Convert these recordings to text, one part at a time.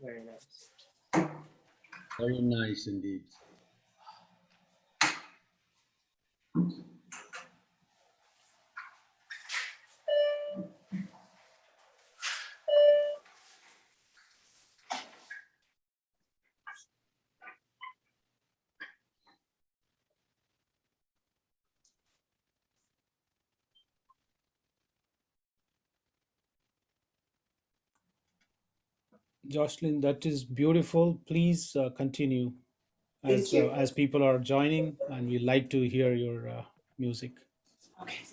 Very nice. Very nice indeed. Jocelyn, that is beautiful. Please continue Thank you. as people are joining, and we like to hear your music. Okay.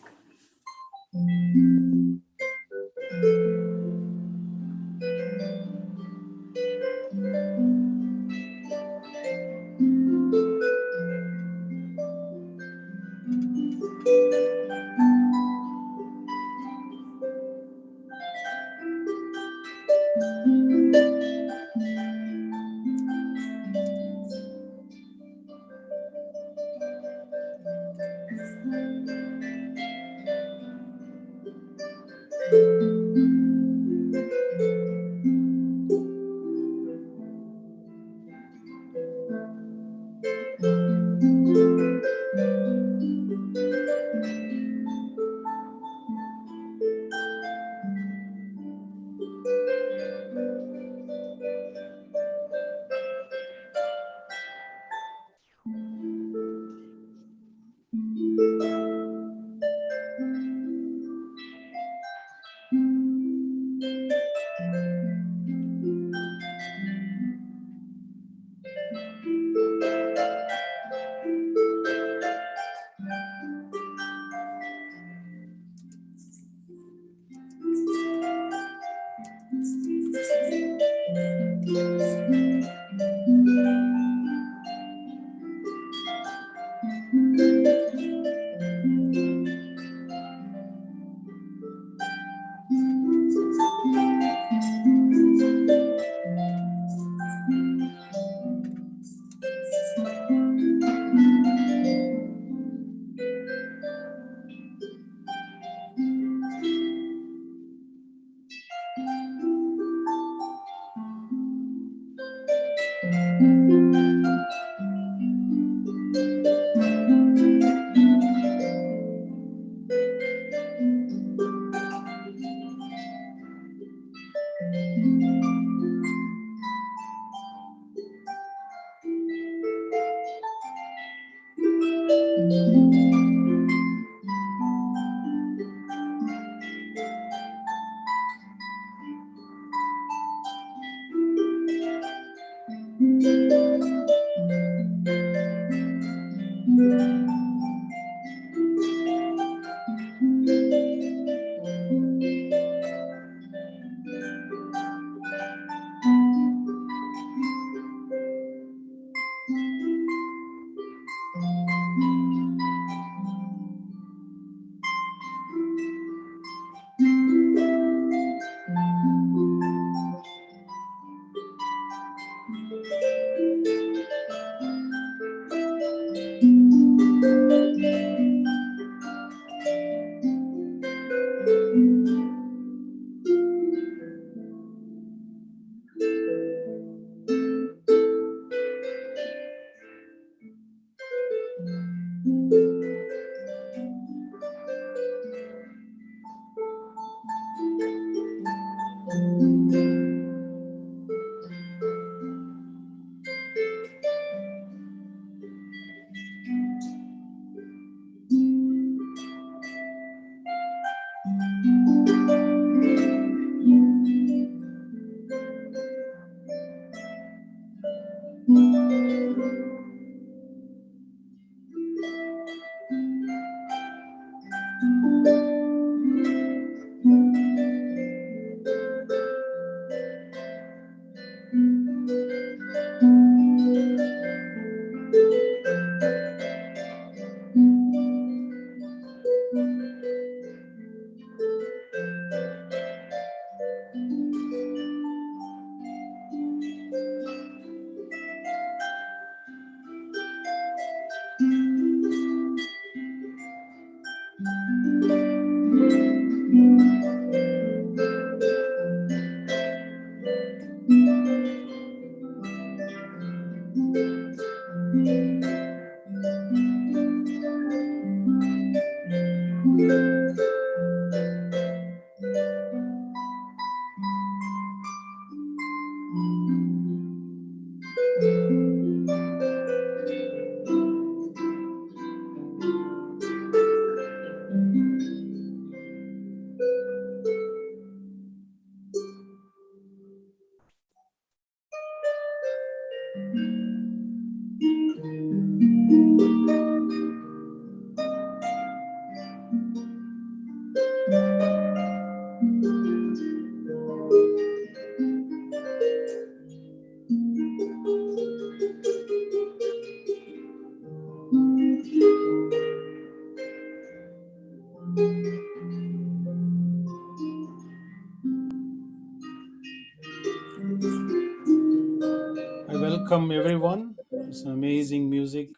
I welcome everyone. It's an amazing music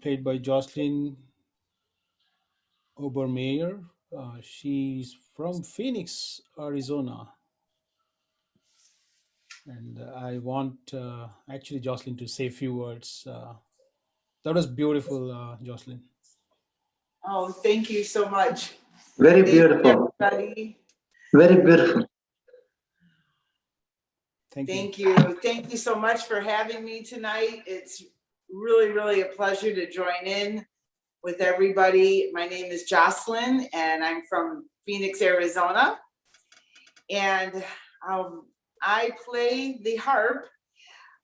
played by Jocelyn Obermeyer. She's from Phoenix, Arizona. And I want actually Jocelyn to say a few words. That was beautiful, Jocelyn. Oh, thank you so much. Very Thank you, beautiful. everybody. Very beautiful. Thank you. Thank you. Thank you so much for having me tonight. It's really, really a pleasure to join in with everybody. My name is Jocelyn, and I'm from Phoenix, Arizona. And I play the harp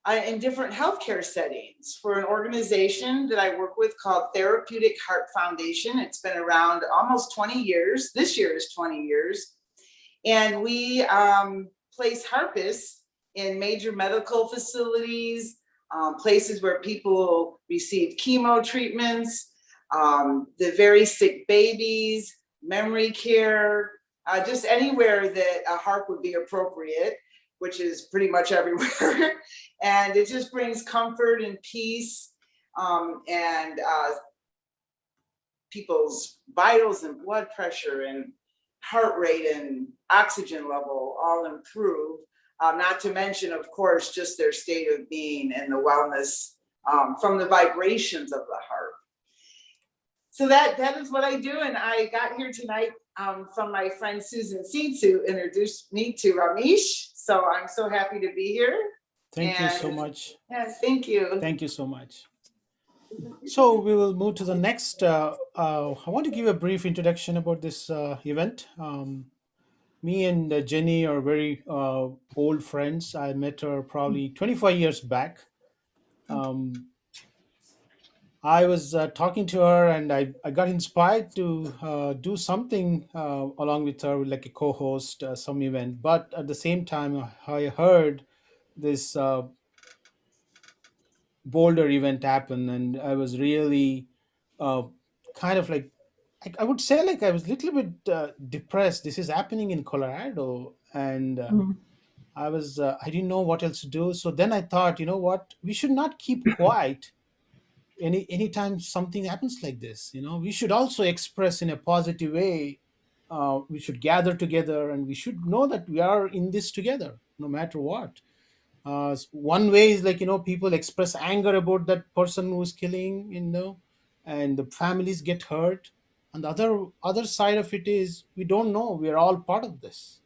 in different healthcare settings for an organization that I work with called Therapeutic Heart Foundation. It's been around almost 20 years. This year is 20 years. And we place harpists in major medical facilities, places where people receive chemo treatments, the very sick babies, memory care, just anywhere that a harp would be appropriate, which is pretty much everywhere. And it just brings comfort and peace, and people's vitals and blood pressure and heart rate and oxygen level all improve. Not to mention, of course, just their state of being and the wellness from the vibrations of the heart. So that is what I do. And I got here tonight from my friend Susan Seeds, who introduced me to Ramesh. So I'm so happy to be here. Thank you so much. Yes, thank you. Thank you so much. So we will move to the next. I want to give a brief introduction about this event. Me and Jenny are very old friends. I met her probably 25 years back. Um, I was talking to her, and I got inspired to do something along with her, like a co-host some event. But at the same time, I heard this Boulder event happen, and I was really uh, kind of like I would say like I was a little bit depressed. This is happening in Colorado, and I didn't know what else to do. So then I thought, you know what, we should not keep quiet anytime something happens like this. We should also express in a positive way. We should gather together, and we should know that we are in this together no matter what. One way is like, people express anger about that person who's killing, and the families get hurt. And the other side of it is we don't know, we are all part of this.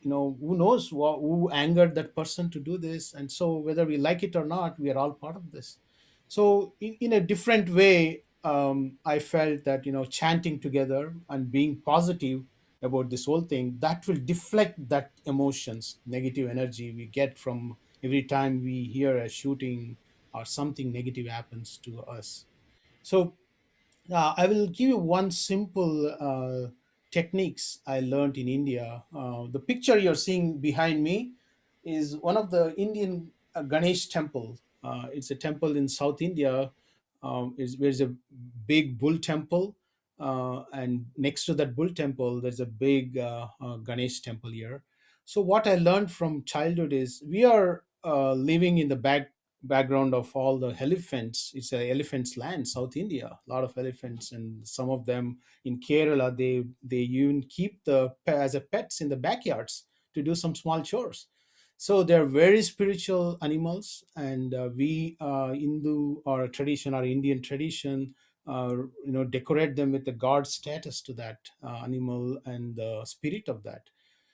Who knows who angered that person to do this, and so whether we like it or not, we are all part of this. So in a different way, I felt that chanting together and being positive about this whole thing, that will deflect that emotions, negative energy we get from every time we hear a shooting or something negative happens to us. So I will give you one simple techniques I learned in India. The picture you're seeing behind me is one of the Indian Ganesh temple. It's a temple in South India. There's a big bull temple, and next to that bull temple, there's a big Ganesh temple here. So what I learned from childhood is we are living in the background of all the elephants. It's a elephants land, South India, a lot of elephants, and some of them in Kerala, they even keep as a pets in the backyards to do some small chores. So they're very spiritual animals, and we Hindu or tradition or Indian tradition, decorate them with the god status to that animal and the spirit of that.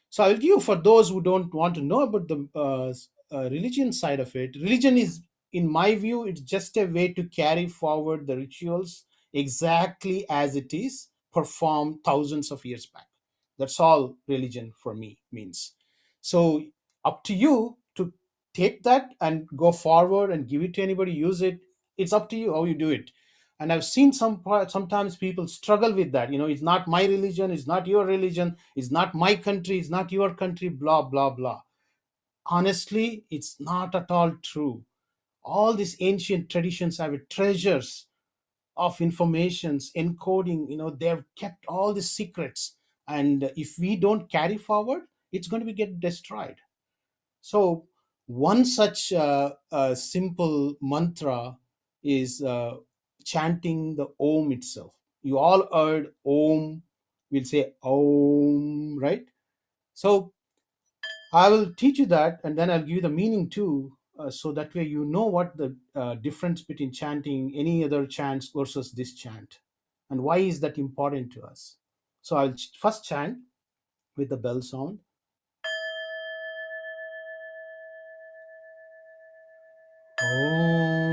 So I'll give you, for those who don't want to know about the religion side of it. Religion is, in my view, it's just a way to carry forward the rituals exactly as it is performed thousands of years back. That's all religion for me means. So up to you to take that and go forward and give it to anybody, use it. It's up to you how you do it. And I've seen sometimes people struggle with that. It's not my religion, it's not your religion, it's not my country, it's not your country, blah blah blah. Honestly, it's not at all true. All these ancient traditions have treasures of informations encoding. They've kept all the secrets, and if we don't carry forward, it's going to be get destroyed. So one such simple mantra is chanting the Om itself. You all heard Om. We'll say Om, right? So I will teach you that, and then I'll give you the meaning too, so that way you know what the difference between chanting any other chants versus this chant, and why is that important to us. So I'll first chant with the bell sound. Om.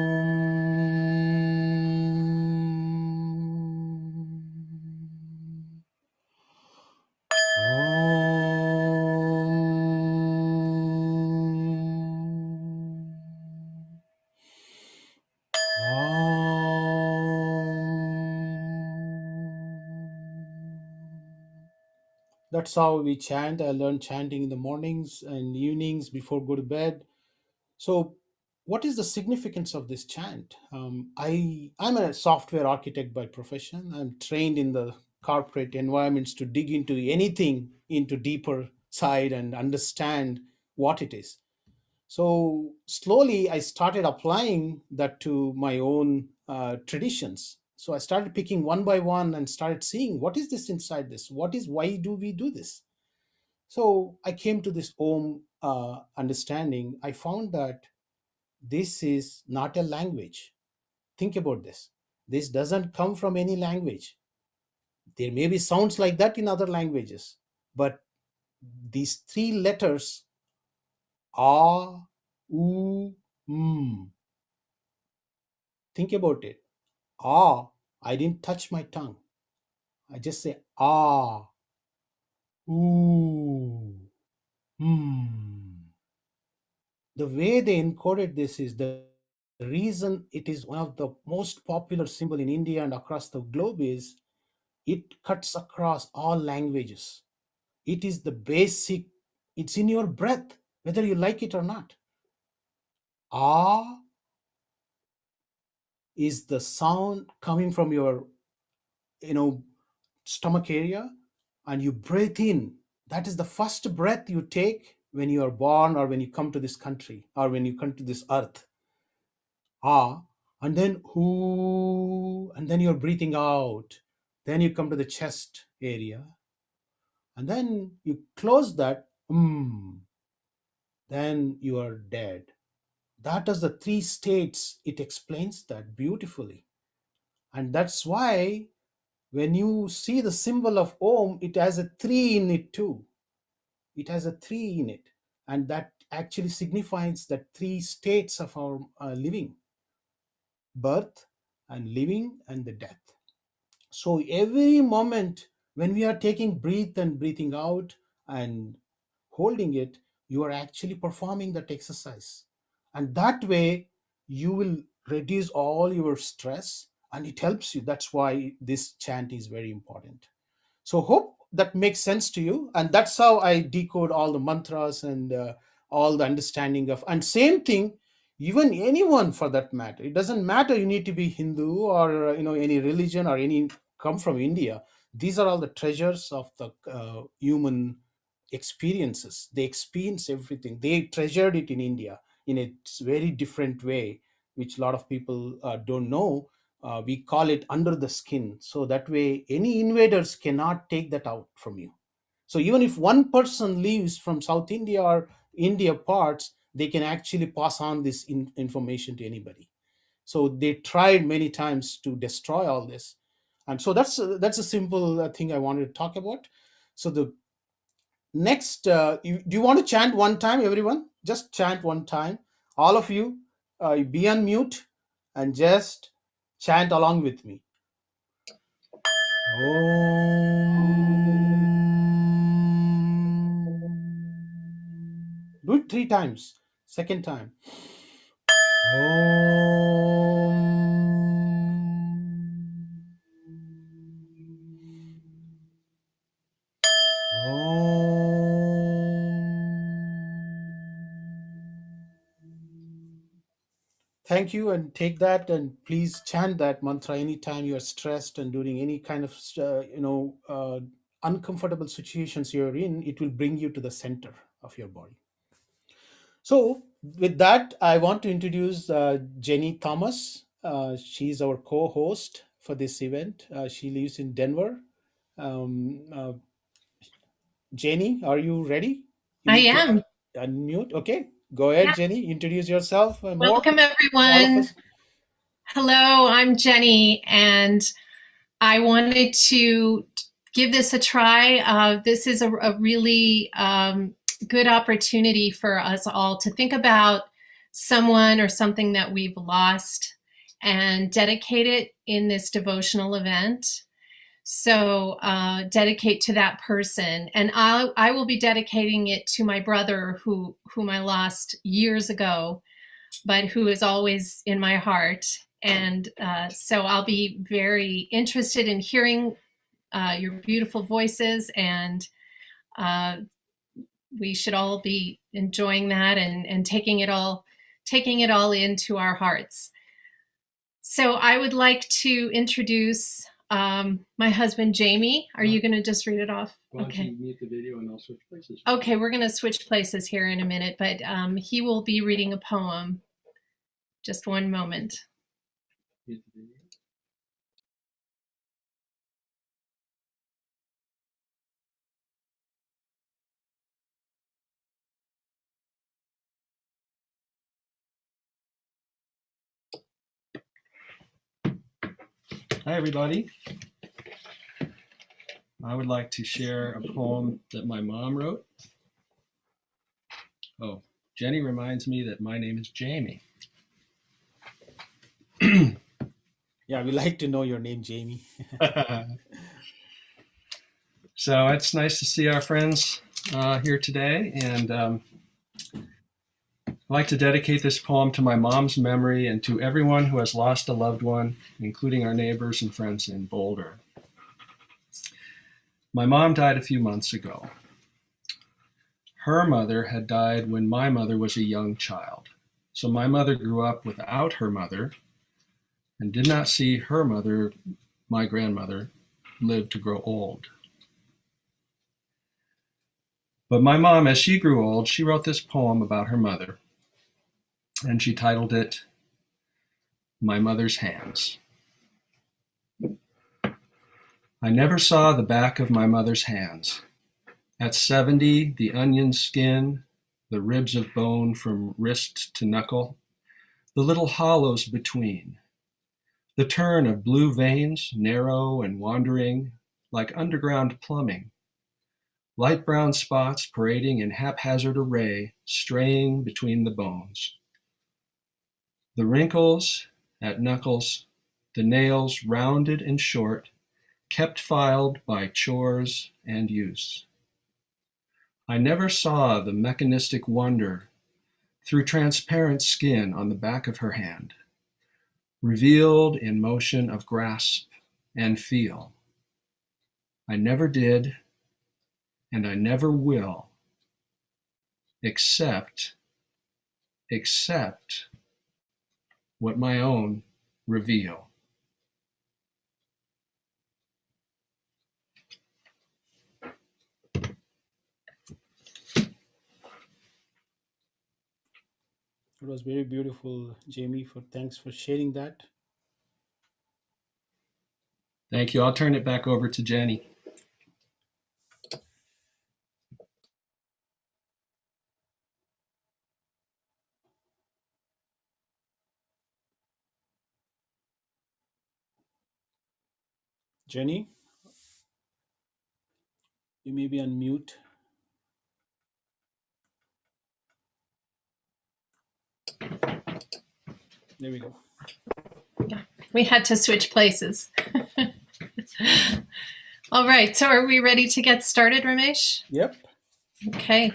Om. That's how we chant. I learned chanting in the mornings and evenings before go to bed. So, what is the significance of this chant? I'm a software architect by profession. I'm trained in the corporate environments to dig into anything into deeper side and understand what it is. So slowly, I started applying that to my own traditions. So I started picking one by one and started seeing what is this inside this? Why do we do this? So I came to this Om understanding. I found that this is not a language. Think about this. This doesn't come from any language. There may be sounds like that in other languages, but these three letters, A, U, M, think about it. Ah, I didn't touch my tongue. I just say ah, ooh, hmm. The way they encoded this is the reason it is one of the most popular symbol in India and across the globe is it cuts across all languages. It is the basic, it's in your breath, whether you like it or not. Ah is the sound coming from your, you know, stomach area, and you breathe in. That is the first breath you take when you are born or when you come to this country or when you come to this earth. Ah, and then whoo, and then you're breathing out. Then you come to the chest area, and then you close that. Then you are dead. That is the three states. It explains that beautifully, and that's why when you see the symbol of Om, it has a 3 in it too. It has a 3 in it. And that actually signifies that 3 states of our living: birth and living and the death. So every moment when we are taking breath and breathing out and holding it, you are actually performing that exercise. And that way you will reduce all your stress and it helps you. That's why this chant is very important. So hope that makes sense to you. And that's how I decode all the mantras and all the understanding of, and same thing, even anyone for that matter. It doesn't matter you need to be Hindu or any religion or any come from India. These are all the treasures of the human experiences. They experience everything. They treasured it in India in a very different way, which a lot of people don't know. We call it under the skin, so that way any invaders cannot take that out from you. So even if one person leaves from South India or India parts, they can actually pass on this information to anybody. So they tried many times to destroy all this. And so that's a simple thing I wanted to talk about. So the next, do you want to chant one time, everyone? Just chant one time, all of you. Be on mute and just chant along with me. Do it 3 times. Second time. Thank you, and take that, and please chant that mantra anytime you are stressed and during any kind of uncomfortable situations you're in. It will bring you to the center of your body. So with that, I want to introduce Jenny Thomas. She's our co-host for this event. She lives in Denver. Jenny, are you ready? You I need to am. unmute. Okay, go ahead, Yeah. Jenny. Introduce yourself more. Welcome, All of everyone. us. Hello, I'm Jenny, and I wanted to give this a try. This is a really good opportunity for us all to think about someone or something that we've lost and dedicate it in this devotional event. So dedicate to that person, and I will be dedicating it to my brother whom I lost years ago, but who is always in my heart. And so I'll be very interested in hearing your beautiful voices, and we should all be enjoying that and taking it all into our hearts. So I would like to introduce my husband, Jamie. Are you going to just read it off? Why don't you mute the video and I'll switch places? Okay, we're going to switch places here in a minute, but he will be reading a poem. Just one moment. Mute the video. Hi, everybody. I would like to share a poem that my mom wrote. Oh, Jenny reminds me that my name is Jamie. Yeah, we like to know your name, Jamie. So it's nice to see our friends here today, and I'd like to dedicate this poem to my mom's memory and to everyone who has lost a loved one, including our neighbors and friends in Boulder. My mom died a few months ago. Her mother had died when my mother was a young child. So my mother grew up without her mother and did not see her mother, my grandmother, live to grow old. But my mom, as she grew old, she wrote this poem about her mother, and she titled it, My Mother's Hands. I never saw the back of my mother's hands. At 70, the onion skin, the ribs of bone from wrist to knuckle, the little hollows between. The turn of blue veins, narrow and wandering, like underground plumbing. Light brown spots parading in haphazard array, straying between the bones. The wrinkles at knuckles, the nails rounded and short, kept filed by chores and use. I never saw the mechanistic wonder through transparent skin on the back of her hand, revealed in motion of grasp and feel. I never did, and I never will, except what my own reveal. It was very beautiful, Jamie. Thanks for sharing that. Thank you. I'll turn it back over to Jenny. Jenny, you may be on mute. There we go. We had to switch places. All right, so are we ready to get started, Ramesh? Yep. Okay.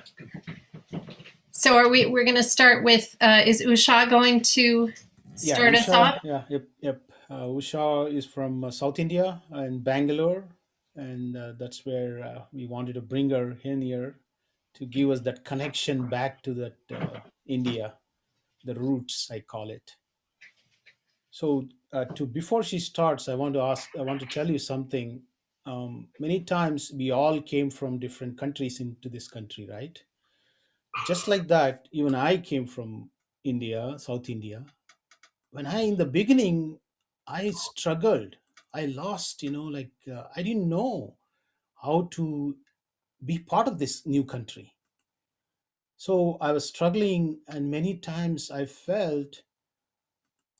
So we're going to start with, is Usha going to start us off? Yeah, yep. Usha is from South India and Bangalore, and that's where we wanted to bring her in here to give us that connection back to that India, the roots, I call it. So before she starts, I want to tell you something. Many times we all came from different countries into this country, right? Just like that, even I came from India, South India. When in the beginning, I struggled. I lost, I didn't know how to be part of this new country. So I was struggling, and many times I felt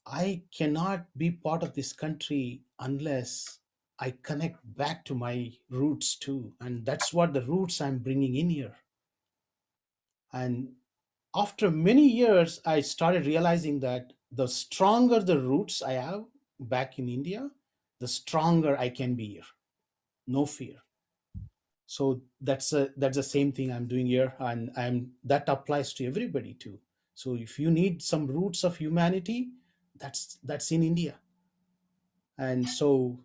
I cannot be part of this country unless I connect back to my roots too. And that's what the roots I'm bringing in here. And after many years, I started realizing that the stronger the roots I have back in India, the stronger I can be here. No fear. So that's the same thing I'm doing here, and that applies to everybody too. So if you need some roots of humanity, that's in India. And so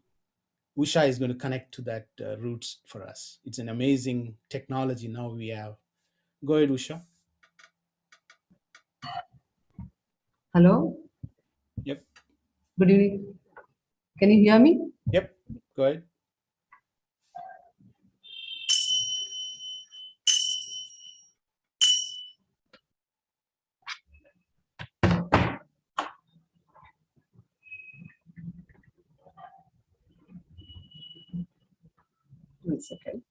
Usha is going to connect to that roots for us. It's an amazing technology now we have. Go ahead, Usha. Hello. Yep. Good evening. Can you hear me? Yep. Go ahead. One second.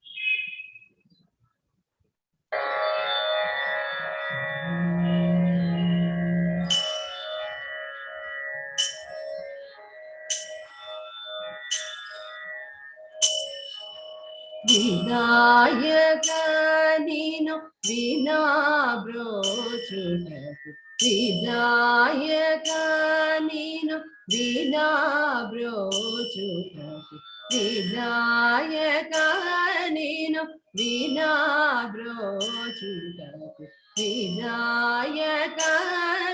Vinayaka నిను వినాబ్రోచుటకు వినాయక నిను వినాబ్రోచుటకు వినాయక నిను వినాబ్రోచుటకు వినాయక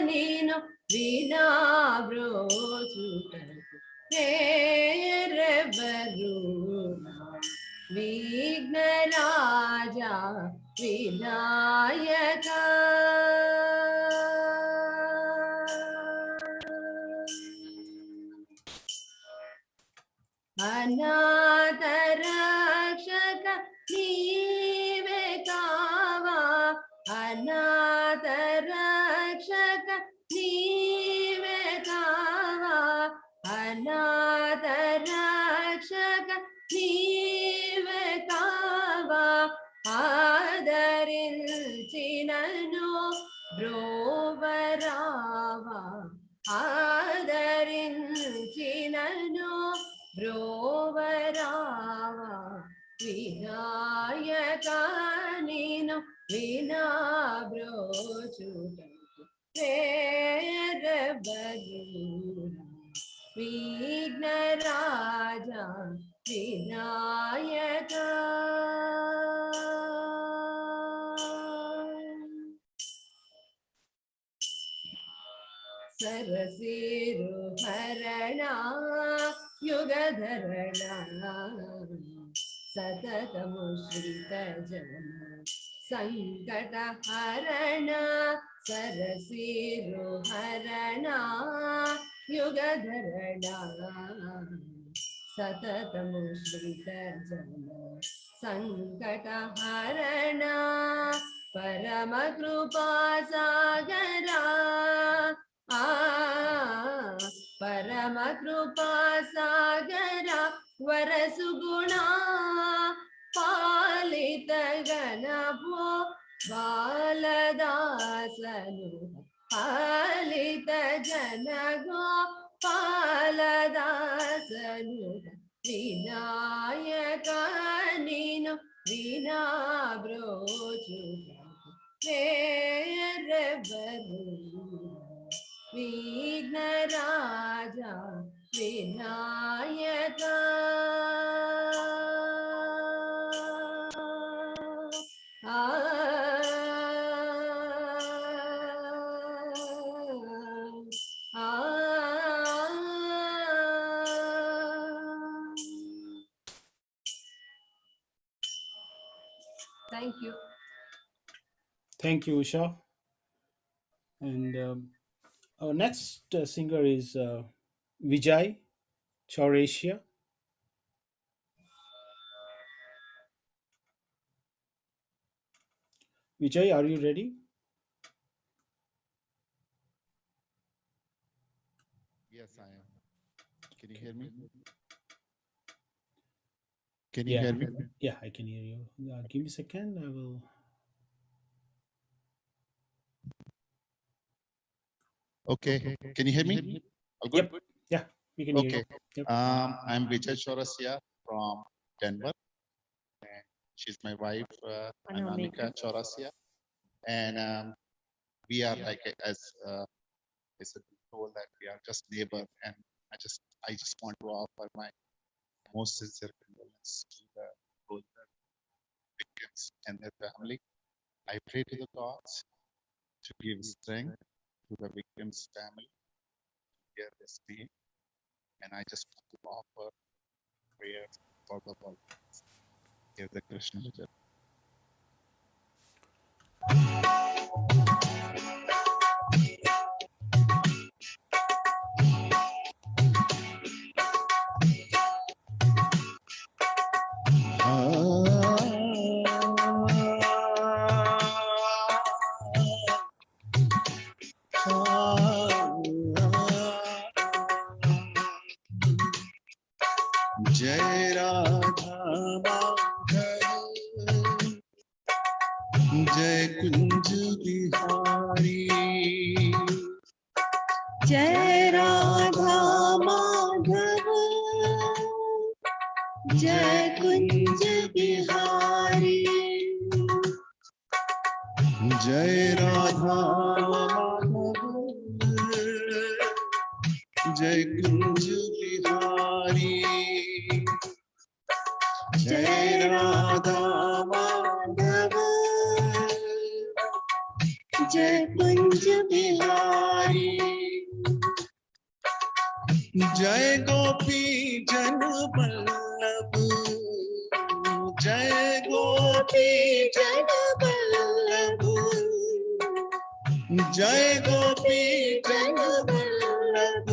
నిను వినాబ్రోచుటకు వేరెవరు విఘ్నరాజా వినాయక అనాథ రక్షక నీవే కావా అనాథ రక్షక నీవే కావా అనాథ రక్షక నీవే కావా ఆదరించినను బ్రోవరావా ఆదరించిన వినాయకా నేను వినా బ్రోచుటకు వేరెవరురా విఘ్నరాజా వినాయకా సరసిరుహరణ యుగధరణ సతతము శ్రీతజన సంకటహరణ సరసిరుహరణ యుగధరణ సతతము శ్రీతజన సంకటహరణ పరమ కృపా సాగరా పరమ కృపా సాగరా వరసుగుణా పాలిత గణభో బాలదాసను పాలిత జనగో పాలదాసను వినాయక నేను వినా బ్రోచుటకు వేరెవరు Vighnaraja Vinayaka Thank you. Thank you, Usha. And our next singer is Vijay Chaurasia. Vijay, are you ready? Yes, I am. Can you hear me? Can you Yeah. hear me? Yeah, I can hear you. Give me a second. I will. Okay. Can you hear me? All good? Yep. Yeah, we can hear Okay. you. Yep. I'm Vijay Chaurasia from Denver. And she's my wife, Anamika Chaurasia. And we are like, as I said, told that we are just neighbor. And I just want to offer my most sincere condolence to the victims and their family. I pray to the gods to give strength to the victims' family to bear this pain. And I just want to offer prayers for the world. Here's the Krishna Vijay. जय राधा माधव जय कुंज बिहारी जय राधा माधव जय कुंज बिहारी जय राधा माधव जय कुंज बिहारी जय राधा माधव जय कुंज बिहारी जय गोपी जन वल्लभ जय गोपी जन वल्लभ जय गोपी जन वल्लभ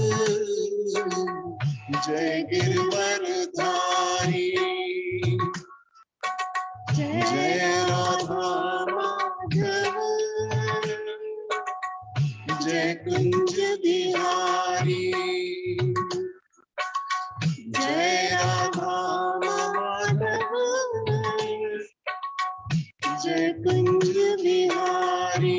जय गिरवरधारी जय राधा माधव जय कुंज बिहारी जय राधा माधव जय कुंज बिहारी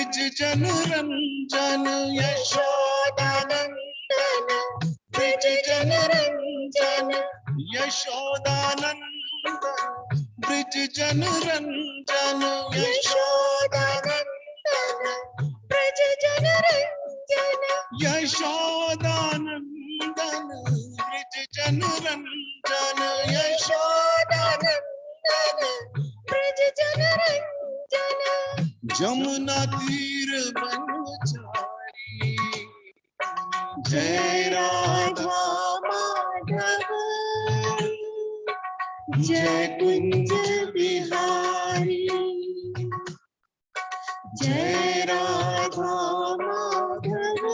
ब्रिज जन रंजन यशोदानंदन ब्रिज जन रंजन यशोदानंदन ब्रिज जन रंजन यशोदानंदन ब्रिज जन रंजन यशोदानंदन ब्रिज जन रंजन यशोदानंदन ब्रिज जन रंजन जमुना तीर बनचारी जय राधा माधव जय कुंज बिहारी जय राधा माधव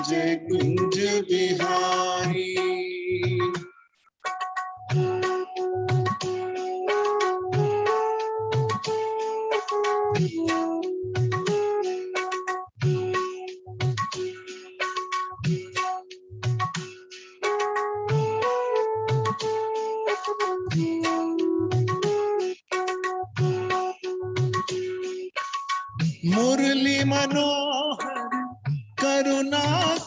जय कुंज बिहारी मुरली मनोहर करुणा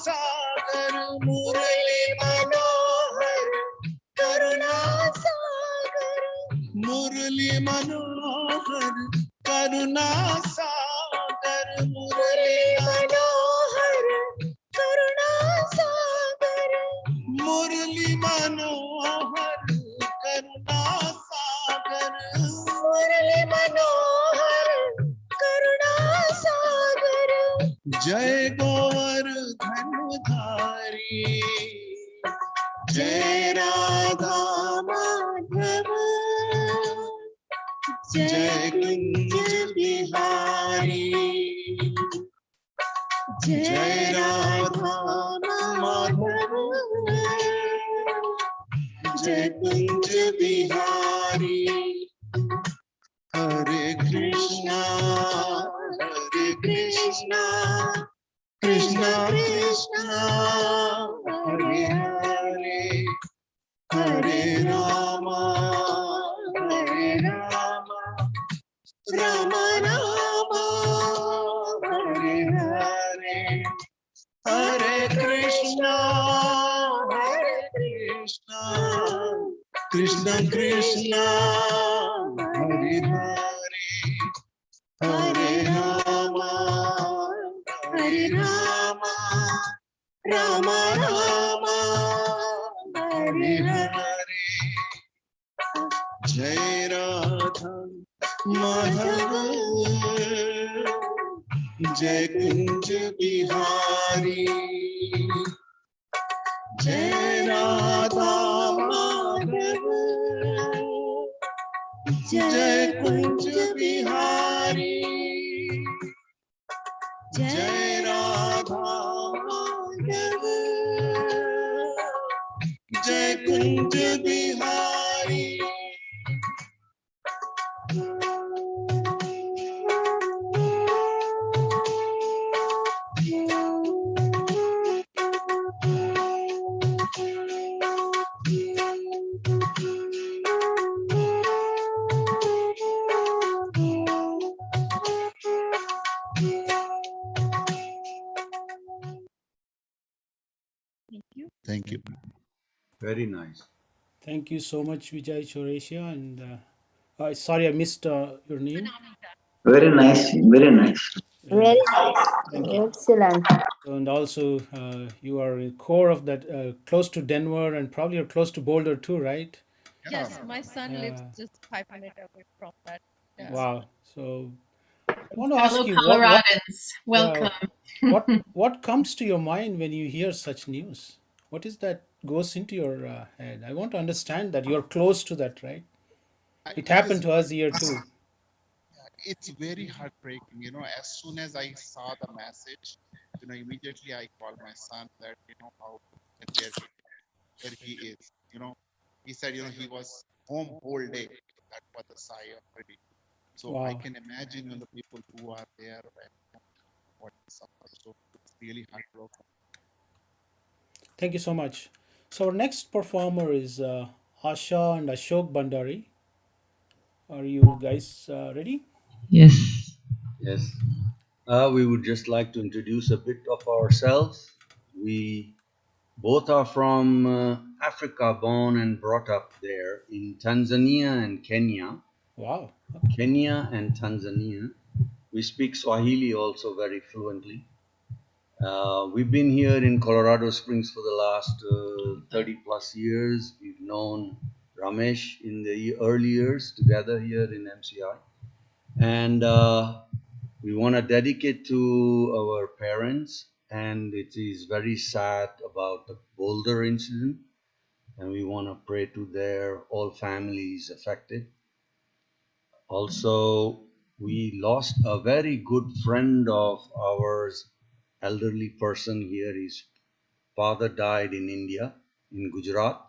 सागर मुरली मनोहर करुणा सागर मुरली मनोहर करुणा सागर मुरली मनोहर करुणा सागर मुरली मनोहर करुणा सागर मुरली मनोहर करुणा सागर जय गोवर्धन धारी जय राधा माधव जय कुंज बिहारी जय राधा माधव जय कुंज बिहारी हरे कृष्णा कृष्णा कृष्णा हरे हरे हरे राम राम राम हरे हरे हरे कृष्णा कृष्णा कृष्णा हरे हरे हरे राम राम राम हरे हरे जय राधा माधव जय कुंज बिहारी जय राधा माधव जय कुंज बिहारी जय राधा माधव जय Kunj Bihari Thank you. Very nice. Thank you so much, Vijay Choresia. And sorry, I missed your name. Very nice, very nice. Yeah, Very nice. thank you. Excellent. And also, you are in core of that, close to Denver, and probably you're close to Boulder too, right? Yes, my son lives Yeah. just 5 minutes away from that. Yeah. Wow. So I want to ask Fellow you Coloradans, welcome. what comes to your mind when you hear such news? What is that goes into your head? I want to understand that you're close to that, right? It happened to us here too. It's very heartbreaking, as soon as I saw the message, immediately I called my son that, how where he is, he said, he was home whole day. That was the sigh of relief. So I Wow. can imagine, the people who are there and what they suffer. So it's really heartbroken. Thank you so much. So our next performer is Asha and Ashok Bandari. Are you guys ready? Yes. Yes. We would just like to introduce a bit of ourselves. We both are from Africa, born and brought up there in Tanzania and Kenya. Wow. Okay. Kenya and Tanzania. We speak Swahili also very fluently. We've been here in Colorado Springs for the last 30 plus years. We've known Ramesh in the early years together here in MCI. And we want to dedicate to our parents. And it is very sad about the Boulder incident. And we want to pray to their all families affected. Also, we lost a very good friend of ours, elderly person here. His father died in India, in Gujarat,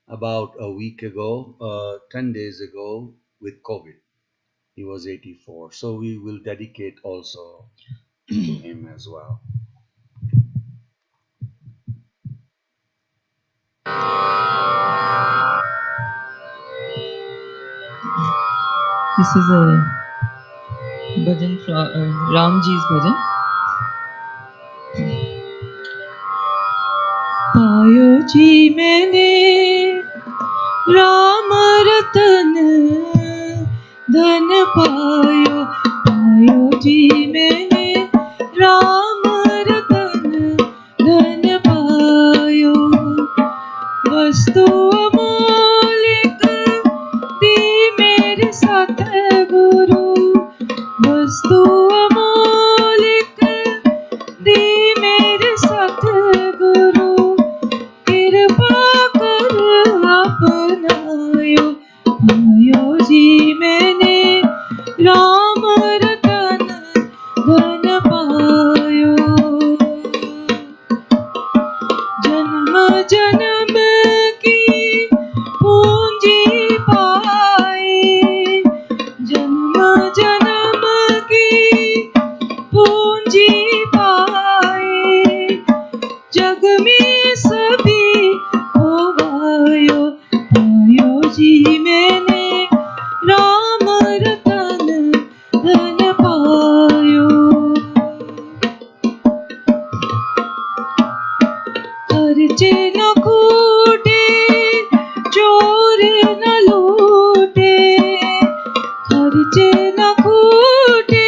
about a week ago, 10 days ago, with COVID. He was 84. So we will dedicate also to him as well. This is a bhajan from Ramji's bhajan. पायो जी मैंने राम रतन धन पायो पायो जी मैंने राम रतन धन पायो वस्तु अमूल्य दी मेरे सतगुरु वस्तु अमूल्य दी मेरे सतगुरु कृपा कर अपनायो पायो जी मैंने राम रतन धन पायो जन्म जन्म की पूंजी पाए जन्म जन्म की पूंजी पाए जग में सभी खोवायो पायो जी मैंने राम रतन धन पायो खर्चे न खूटे चोर न लूटे खर्चे न खूटे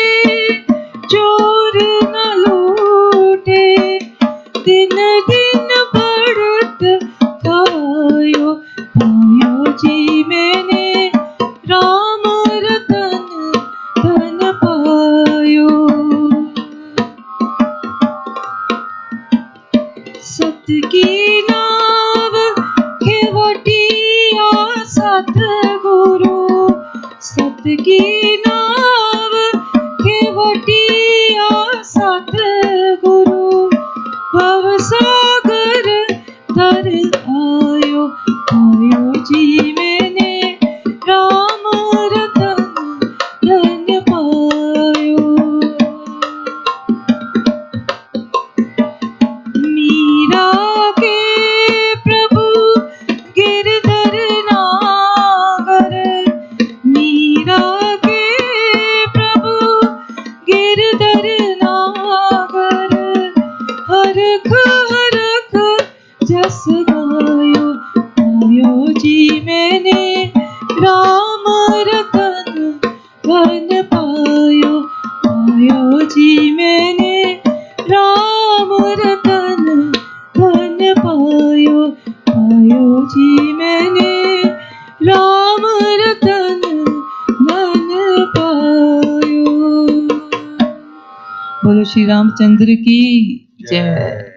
चोर न लूटे दिन दिन बढ़त पायो पायो जी मैंने राम रतन धन पायो सत की नाव खेवटिया सतगुरु सत की नाव खेवटिया सतगुरु भव सागर तर आयो आयो जी मैंने राम रतन धन पायो मीरा के प्रभु गिरधर नागर मीरा के प्रभु गिरधर नागर हरख हरख जस गायो आयो जी मैंने राम रतन धन पायो आयो जी मैंने राम रतन धन पायो पायो जी मैंने राम रतन धन पायो बोलो श्री रामचंद्र की जय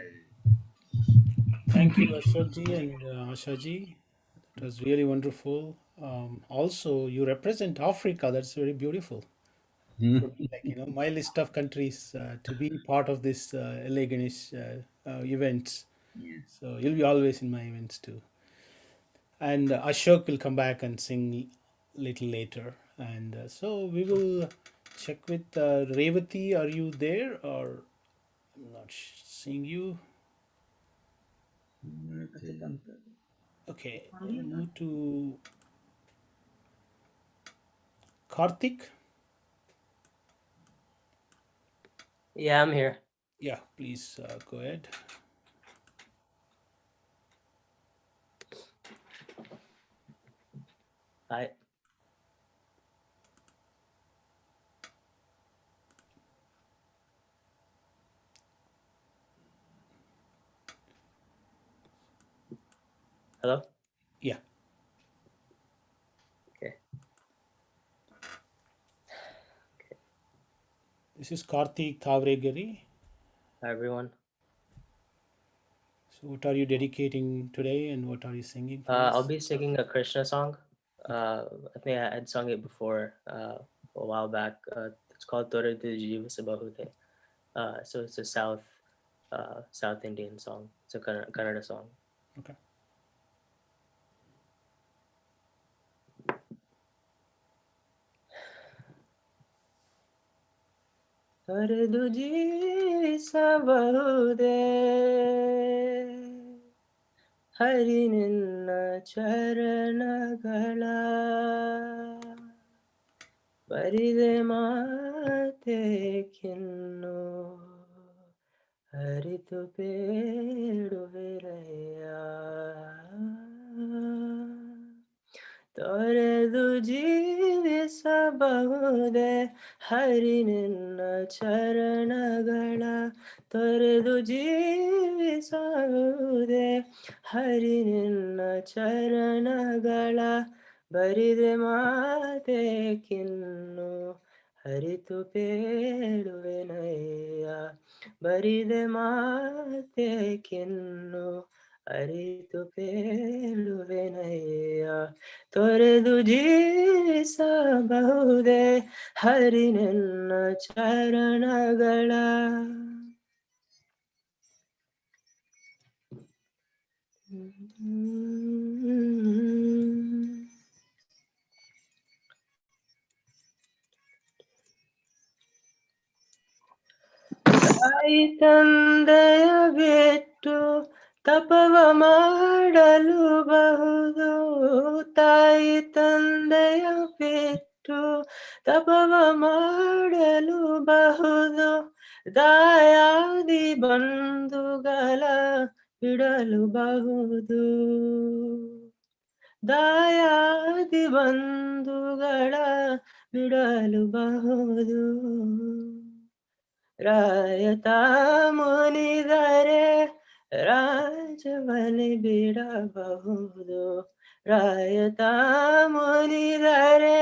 Thank you, Ashok ji and Asha ji. It was really wonderful. Also, you represent Africa. That's very beautiful. For like my list of countries to be part of this LA Ganesh events. So you'll be always in my events too. And Ashok will come back and sing little later. And so we will check with Revati. Are you there or I'm not seeing you? Okay, we'll move to Karthik. Yeah, I'm here. Yeah, please go ahead. Hi. Hello? Yeah. Okay. This is Karthik Thavregari. Hi, everyone. So, what are you dedicating today, and what are you singing for I'll us? be singing a Krishna song. I think I had sung it before a while back. It's called Tore Tu Jeev Se Bahude. So it's a South Indian song. It's a Kannada song. Okay. ತೊರೆದು ಜೀವಿಸಬಹುದೇ ಹರಿ ನಿನ್ನ ಚರಣಗಳ ಬರಿದೆ ಮಾತೆಕಿನ್ನು ಹರಿತು ಬೇಡುವೆರಯ್ಯ ತೊರೆದು ಜೀವಿಸಬಹುದೇ ಹರಿ ನಿನ್ನ ಚರಣಗಳ ತೊರೆದು ಜೀವಿಸಬಹುದೇ ಹರಿ ನಿನ್ನ ಚರಣಗಳ ಬರಿದೆ ಮಾತೆಕಿನ್ನು ಹರಿತು ಬೇಡುವೆನಯ್ಯ ಬರಿದೆ ಮಾತೆಕಿನ್ನು ಅರಿತು ಬೇಡುವೆನಯ್ಯ ತೊರೆದು ಜೀವಿಸಬಹುದೇ ಹರಿ ನಿನ್ನ ಚರಣಗಳ ತಾಯಿ ತಂದೆಯ ಬಿಟ್ಟು ತಪವ ಮಾಡಲು ಬಹುದು ತಾಯಿ ತಂದೆಯ ಬಿಟ್ಟು ತಪವ ಮಾಡಲು ಬಹುದು ದಾಯಾದಿ ಬಂಧುಗಳ ಬಿಡಲು ಬಹುದು ದಾಯಾದಿ ಬಂಧುಗಳ ಬಿಡಲು ಬಹುದು ರಾಯತ ಮುನಿದರೆ ರಾಜವನೆ ಬಿಡಬಹುದು ರಾಯತ ಮುನಿದರೆ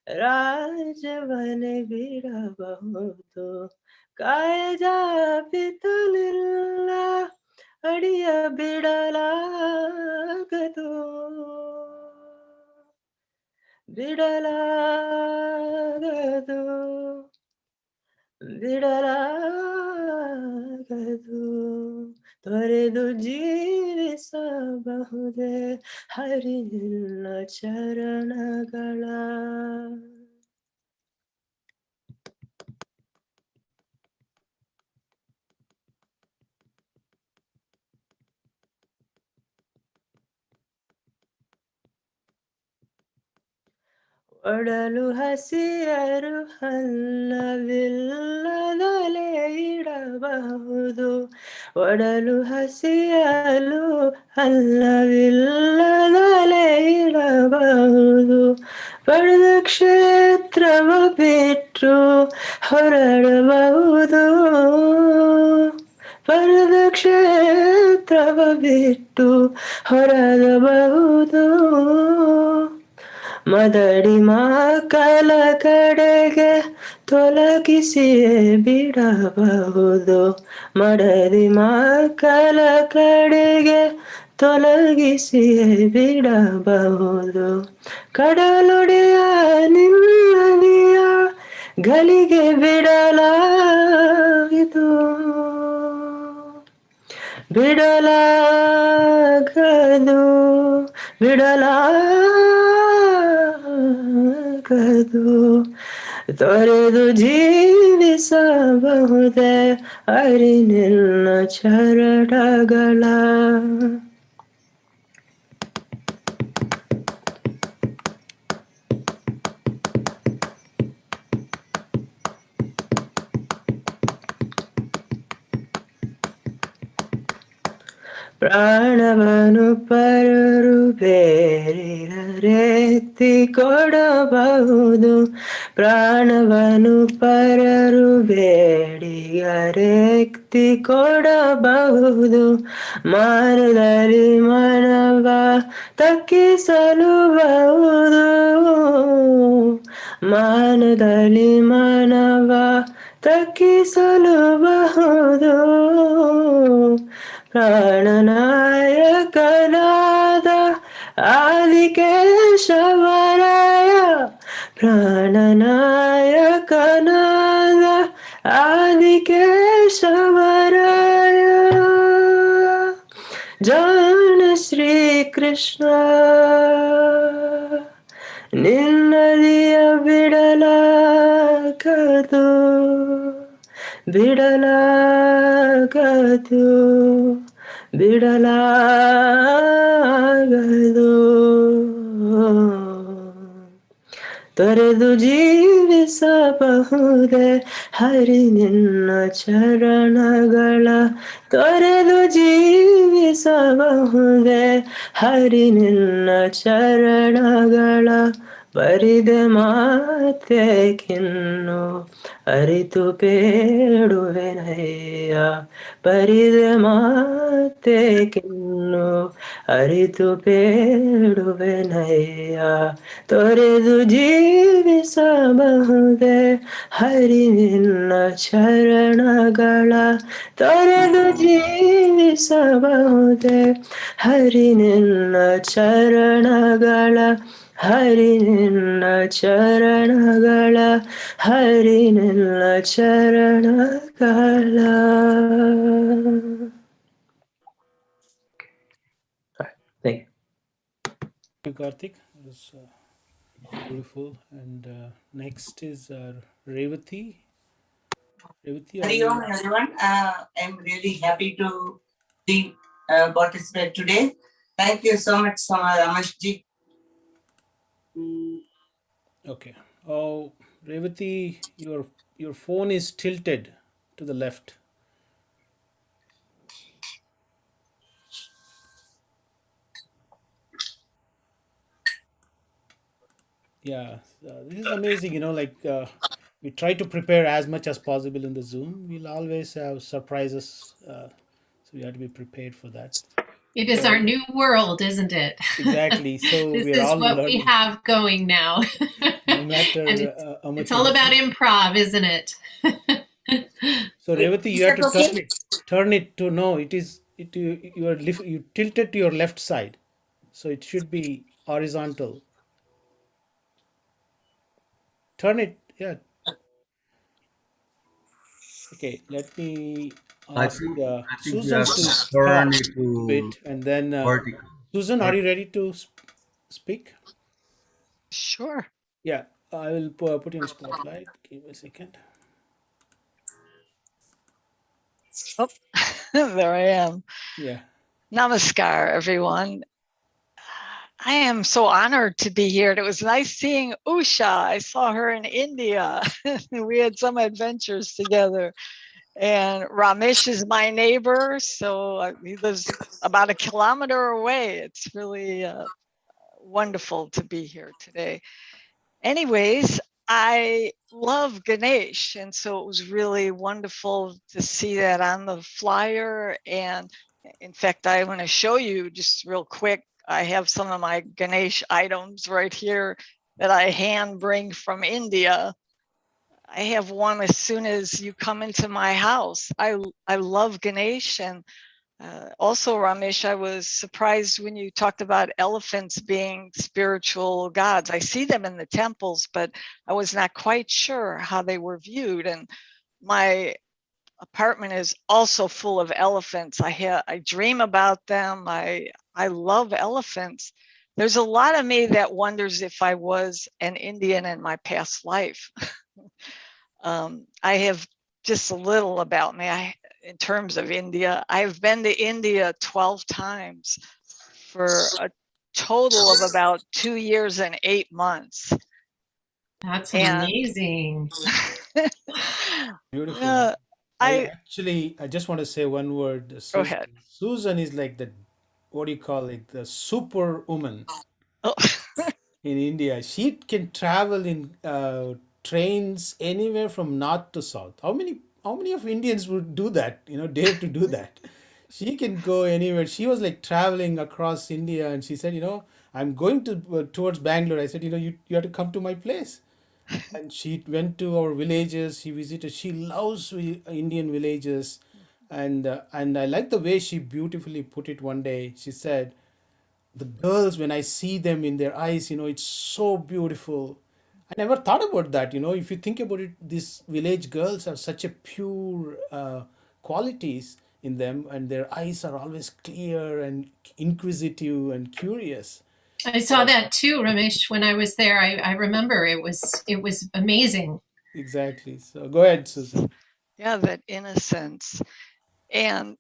ರಾಜವನೆ ಬಿಡಬಹುದು ಕಾಯಜ ಪಿತಲಿಲ್ಲ ಅಡಿಯ ಬಿಡಲಾಗದು ಬಿಡಲಾಗದು ಬಿಡಲಾಗದು ತೊರೆದು ಜೀವಿಸಬಹುದೇ ಹರಿ ನಿನ್ನ ಚರಣಗಳ ಒಡಲು ಹಸಿಯರು ಹಲ್ಲವಿಲ್ಲದಲೆ ಇಡಬಹುದು ಒಡಲು ಹಸಿಯಲು ಹಲ್ಲವಿಲ್ಲದಲೆ ಇಡಬಹುದು ಪಡೆದ ಕ್ಷೇತ್ರವ ಬಿಟ್ಟು ಹೊರಡಬಹುದು ಪಡೆದ ಕ್ಷೇತ್ರವ ಬಿಟ್ಟು ಹೊರಡಬಹುದು ಮದಡಿ ಮಕ್ಕಳ ಕಡೆಗೆ ತೊಲಗಿಸಿಯೇ ಬಿಡಬಹುದು ಮಡದಿ ಮಕ್ಕಳ ಕಡೆಗೆ ತೊಲಗಿಸಿಯೇ ಬಿಡಬಹುದು ಕಡಲೊಡೆಯ ನಿನ್ನನಿಯ ಗಲಿಗೆ ಬಿಡಲಾಗಿತು ಬಿಡಲಾಗದು ಬಿಡಲಾಗದು ತೊರೆದು ಜೀವಿಸಬಹುದೇ ಹರಿ ನಿನ್ನ ಚರಣಗಳ ಪ್ರಾಣವನು ಪರರು ಬೇರೆತ್ತಿ ಕೊಡಬಹುದು. ಪ್ರಾಣವನು ಪರರು ಬೇಡಿಗರೆತ್ತಿ ಕೊಡಬಹುದು. ಮಾನದಲ್ಲಿ ಮನವ ತಗ್ಗಿಸಲುಬಹುದು. ಮಾನದಲ್ಲಿ ಮನವ ತಗ್ಗಿಸಲುಬಹುದು. ಪ್ರಾಣನಾಯಕನಾದ ಆದಿಕೇಶವರಾಯ. ಪ್ರಾಣನಾಯಕನಾದ ಆದಿಕೇಶವರಾಯ. ಜಾಣ ಶ್ರೀಕೃಷ್ಣ ನಿನ್ನದಿಯ ಬಿಡಲಾಗದು. ಬಿಡಲಾಗದು. ಬಿಡಲಾಗದು. ತೊರೆದು ಜೀವಿಸಬಹುದೇ ಹರಿ ನಿನ್ನ ಚರಣಗಳ. ತೊರೆದು ಜೀವಿಸಬಹುದೇ ಹರಿ ನಿನ್ನ ಚರಣಗಳ. ಬರಿದೆ ಮಾತೆಗಿನ್ನು ಅರಿತು ಬೇಡುವೆನಯ್ಯ. ಬರಿದೆ ಮಾತೆಗಿನ್ನು ಅರಿತು ಬೇಡುವೆನಯ್ಯ. ತೊರೆದು ಜೀವಿಸಬಹುದೇ ಹರಿ ನಿನ್ನ ಚರಣಗಳ. ತೊರೆದು ಜೀವಿಸಬಹುದೇ ಹರಿ ನಿನ್ನ ಚರಣಗಳ. ಹರಿ ನಿನ್ನ ಚರಣಗಳ. ಹರಿ ನಿನ್ನ ಚರಣಗಳ. Thank you. Thank you, Karthik. It was beautiful. And next is Revati. Revati, are Hari you? Om, everyone. I'm really happy to be participate today. Thank you so much, Ramashji. Okay. Oh, Revati, your phone is tilted to the left. Yeah, this is amazing. Like we try to prepare as much as possible in the Zoom. We'll always have surprises, so we have to be prepared for that. It is our new world, isn't it? Exactly. So This we're is all what we learning. have going now. No matter And how much it's all about improv, isn't it? So Revati, you have to turn it to no. You tilted to your left side, so it should be horizontal. Turn it, yeah. Okay, let me ask Susan to turn talk it a bit, and then vertical. Susan, are you ready to speak? Sure. Yeah, I will put you in spotlight. Give me a second. Oh, there I am. Yeah. Namaskar, everyone. I am so honored to be here. It was nice seeing Usha. I saw her in India. We had some adventures together. And Ramesh is my neighbor, so he lives about a kilometer away. It's really wonderful to be here today. Anyways, I love Ganesh, and so it was really wonderful to see that on the flyer. And in fact, I want to show you just real quick. I have some of my Ganesh items right here that I hand bring from India. I have one as soon as you come into my house. I love Ganesh. And also, Ramesh, I was surprised when you talked about elephants being spiritual gods. I see them in the temples, but I was not quite sure how they were viewed. And my apartment is also full of elephants. I dream about them. I love elephants. There's a lot of me that wonders if I was an Indian in my past life. I have just a little about me. In terms of India, I've been to India 12 times for a total of about 2 years and 8 months. That's amazing. Beautiful. I Actually, I just want to say one word. Go Susan. ahead. Susan is like the, what do you call it? The superwoman Oh, in India. She can travel in trains anywhere from north to south. How many of Indians would do that? Dare to do that? She can go anywhere. She was like traveling across India, and she said, I'm going to towards Bangalore. I said, you have to come to my place. And she went to our villages. She visited. She loves Indian villages, and I like the way she beautifully put it one day. She said, "The girls, when I see them in their eyes, it's so beautiful." I never thought about that. If you think about it, these village girls have such a pure qualities in them, and their eyes are always clear and inquisitive and curious. I saw that too, Ramesh, when I was there. I remember it was amazing. Exactly. So go ahead, Susan. yeah, that innocence. And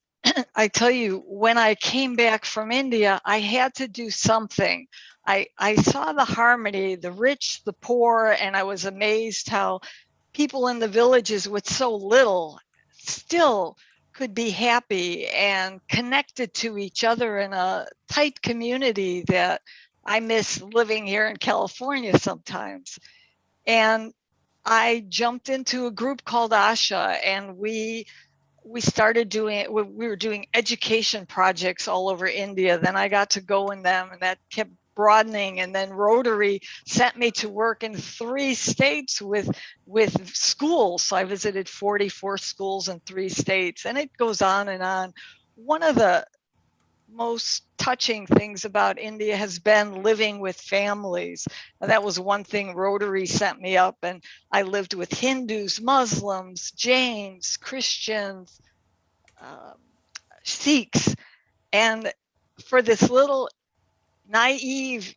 I tell you, when I came back from India, I had to do something. I saw the harmony, the rich, the poor, and I was amazed how people in the villages with so little still could be happy and connected to each other in a tight community that I miss living here in California sometimes. And I jumped into a group called Asha, and we started doing, we were doing education projects all over India. Then I got to go in them, and that kept broadening. And then Rotary sent me to work in 3 states with schools. So I visited 44 schools in 3 states, and it goes on and on. One of the most touching things about India has been living with families. And that was one thing Rotary sent me up, and I lived with Hindus, Muslims, Jains, Christians, Sikhs. And for this little naive,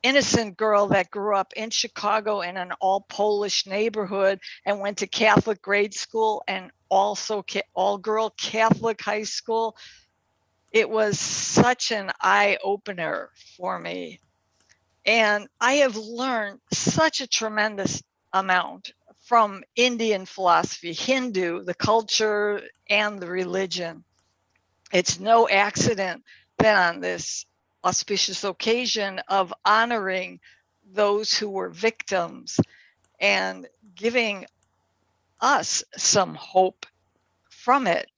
innocent girl that grew up in Chicago in an all Polish neighborhood and went to Catholic grade school and also all girl Catholic high school, it was such an eye opener for me. And I have learned such a tremendous amount from Indian philosophy, Hindu, the culture, and the religion. It's no accident that on this auspicious occasion of honoring those who were victims and giving us some hope from it.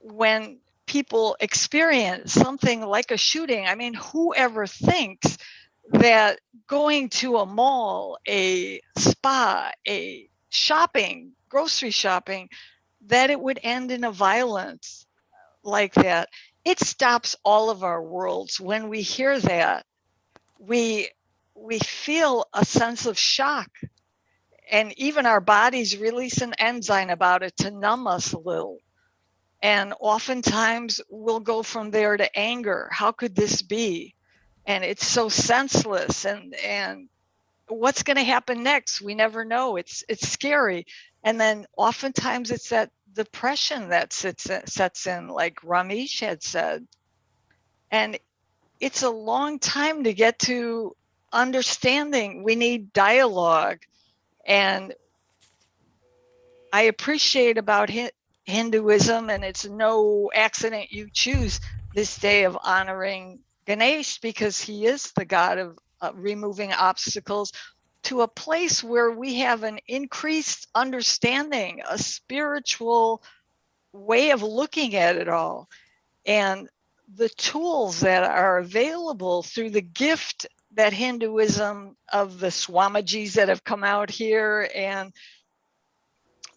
When people experience something like a shooting, I mean, whoever thinks that going to a mall, a spa, a grocery shopping, that it would end in a violence like that? It stops all of our worlds. When we hear that, we feel a sense of shock, and even our bodies release an enzyme about it to numb us a little. And oftentimes we'll go from there to anger. How could this be? And it's so senseless. And what's going to happen next? We never know. It's scary. And then oftentimes it's that depression that sets in, like Ramesh had said. And it's a long time to get to understanding. We need dialogue. And I appreciate about Hinduism, and it's no accident you choose this day of honoring Ganesh, because he is the god of removing obstacles, to a place where we have an increased understanding, a spiritual way of looking at it all. And the tools that are available through the gift that Hinduism of the Swamijis that have come out here, and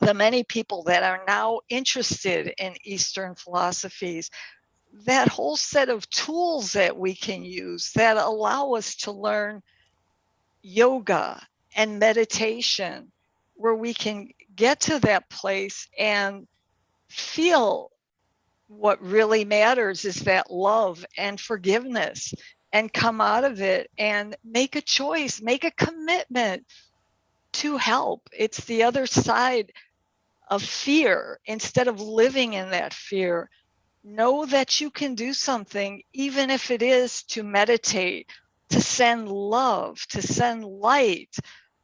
the many people that are now interested in Eastern philosophies, that whole set of tools that we can use that allow us to learn yoga and meditation, where we can get to that place and feel what really matters is that love and forgiveness, and come out of it and make a choice, make a commitment to help. It's the other side of fear. Instead of living in that fear, know that you can do something, even if it is to meditate, to send love, to send light,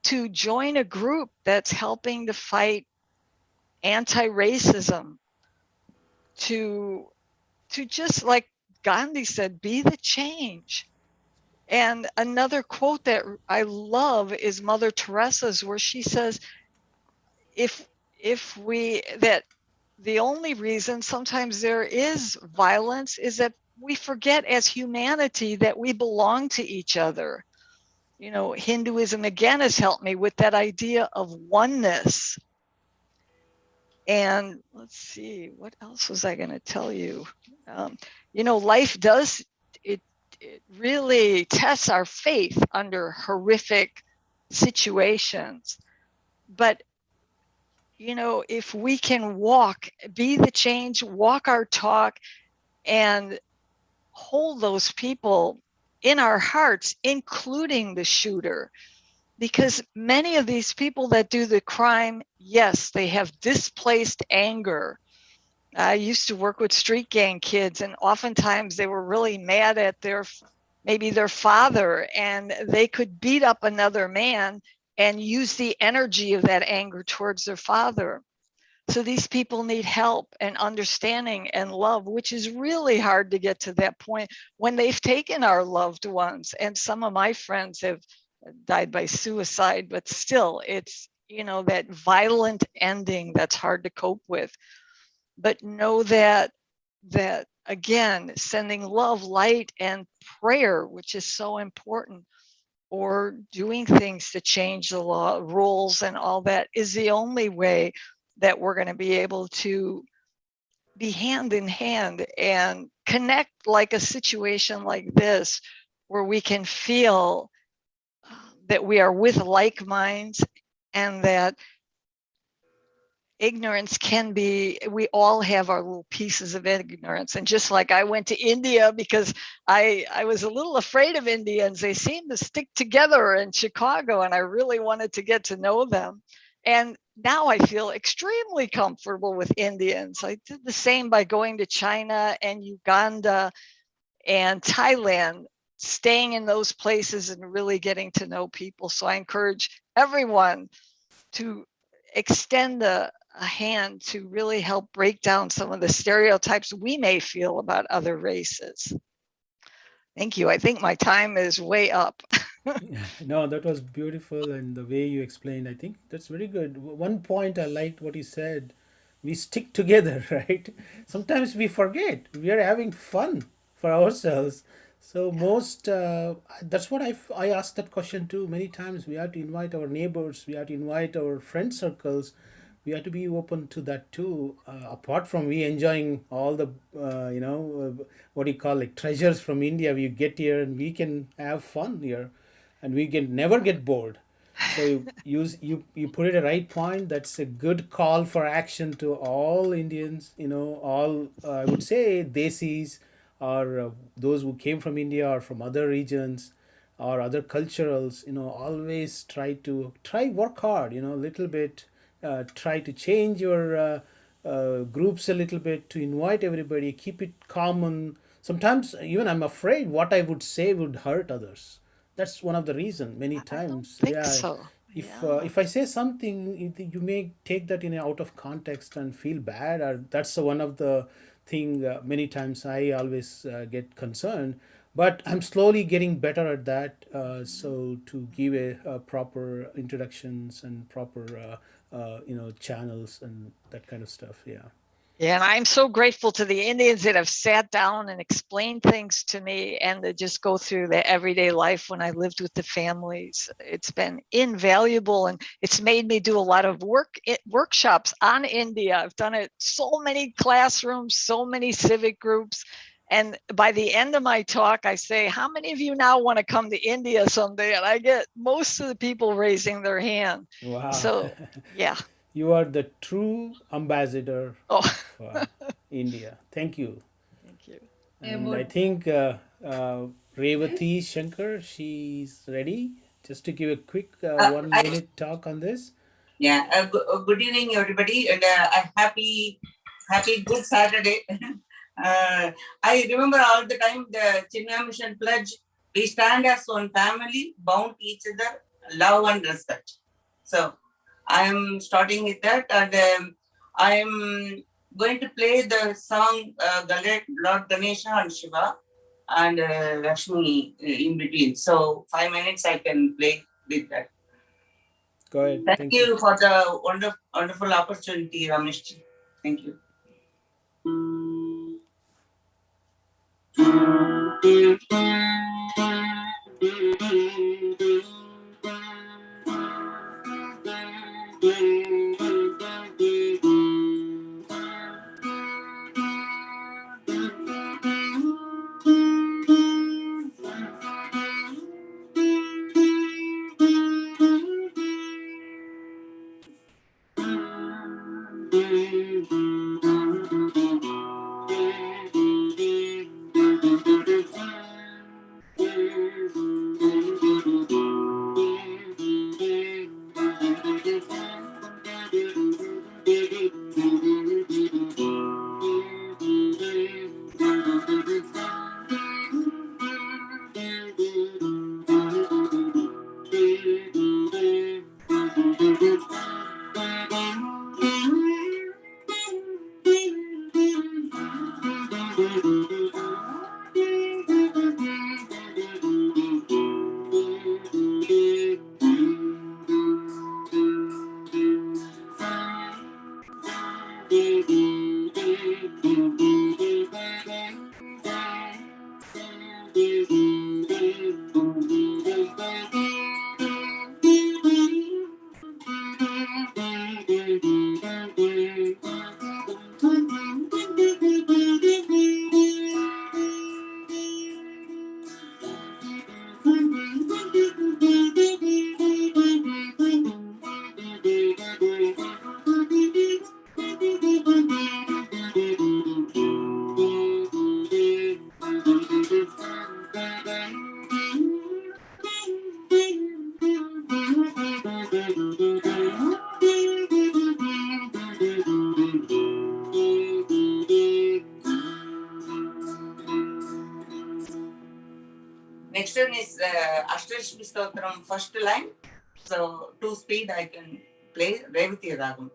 to join a group that's helping to fight anti-racism, to just like Gandhi said, be the change. And another quote that I love is Mother Teresa's, where she says, if that the only reason sometimes there is violence is that we forget as humanity that we belong to each other. You know, Hinduism again has helped me with that idea of oneness. And let's see, what else was I going to tell you? You know, life does, it really tests our faith under horrific situations. But, you know, if we can walk, be the change, walk our talk, and hold those people in our hearts, including the shooter, because many of these people that do the crime, yes, they have displaced anger. I used to work with street gang kids, and oftentimes they were really mad at maybe their father, and they could beat up another man and use the energy of that anger towards their father. So these people need help and understanding and love, which is really hard to get to that point when they've taken our loved ones. And some of my friends have died by suicide, but still it's, you know, that violent ending that's hard to cope with. But know that again, sending love, light, and prayer, which is so important, or doing things to change the law, rules, and all that, is the only way that we're going to be able to be hand in hand and connect, like a situation like this, where we can feel that we are with like minds, and that ignorance can be, we all have our little pieces of ignorance. And just like I went to India because I was a little afraid of Indians. They seem to stick together in Chicago, and I really wanted to get to know them. And now I feel extremely comfortable with Indians. I did the same by going to China and Uganda and Thailand, staying in those places and really getting to know people. So I encourage everyone to extend a hand to really help break down some of the stereotypes we may feel about other races. Thank you. I think my time is way up. No, that was beautiful, and the way you explained, I think that's very good. One point I liked what you said: we stick together, right? Sometimes we forget we are having fun for ourselves. So most that's what I asked that question too many times. We have to invite our neighbors, we have to invite our friend circles. We have to be open to that too. Apart from we enjoying all the what do you call, like, treasures from India, we get here and we can have fun here, and we can never get bored. So you put it a right point. That's a good call for action to all Indians. All I would say desis, or those who came from India or from other regions or other culturals. Always try work hard. A little bit. Try to change your groups a little bit to invite everybody. Keep it common. Sometimes even I'm afraid what I would say would hurt others. That's one of the reason many times. I think Yeah, so. if I say something, you may take that in out of context and feel bad, or that's one of the thing. Many times I always get concerned, but I'm slowly getting better at that. So to give a proper introductions and proper channels and that kind of stuff. Yeah. Yeah, and I'm so grateful to the Indians that have sat down and explained things to me, and to just go through the everyday life when I lived with the families. It's been invaluable, and it's made me do a lot of workshops on India. I've done it so many classrooms, so many civic groups. And by the end of my talk, I say, how many of you now want to come to India someday? And I get most of the people raising their hand. Wow. So, yeah. You are the true ambassador of India. Thank you. Thank you. And I think Revati Shankar, she's ready just to give a quick 1 minute talk on this. Yeah, good evening, everybody, and a happy good Saturday. I remember all the time the Chinmaya Mission pledge: we stand as one family, bound each other, love and respect. So I am starting with that, and I'm going to play the song Lord Ganesha and Shiva and Lakshmi in between. So 5 minutes I can play with that. Go ahead. Thank you for the wonderful opportunity, Ramesh. Thank you. Next one is Ashtashmi Stotram, first line. So 2 speed I can play Revati Ragam.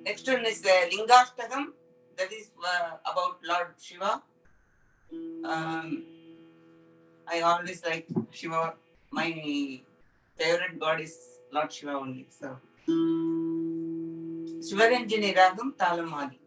Next one is Lingashtakam, that is about Lord Shiva. I always like Shiva. My favorite god is Lord Shiva only. So Shivaranjani Ragam Talamadi.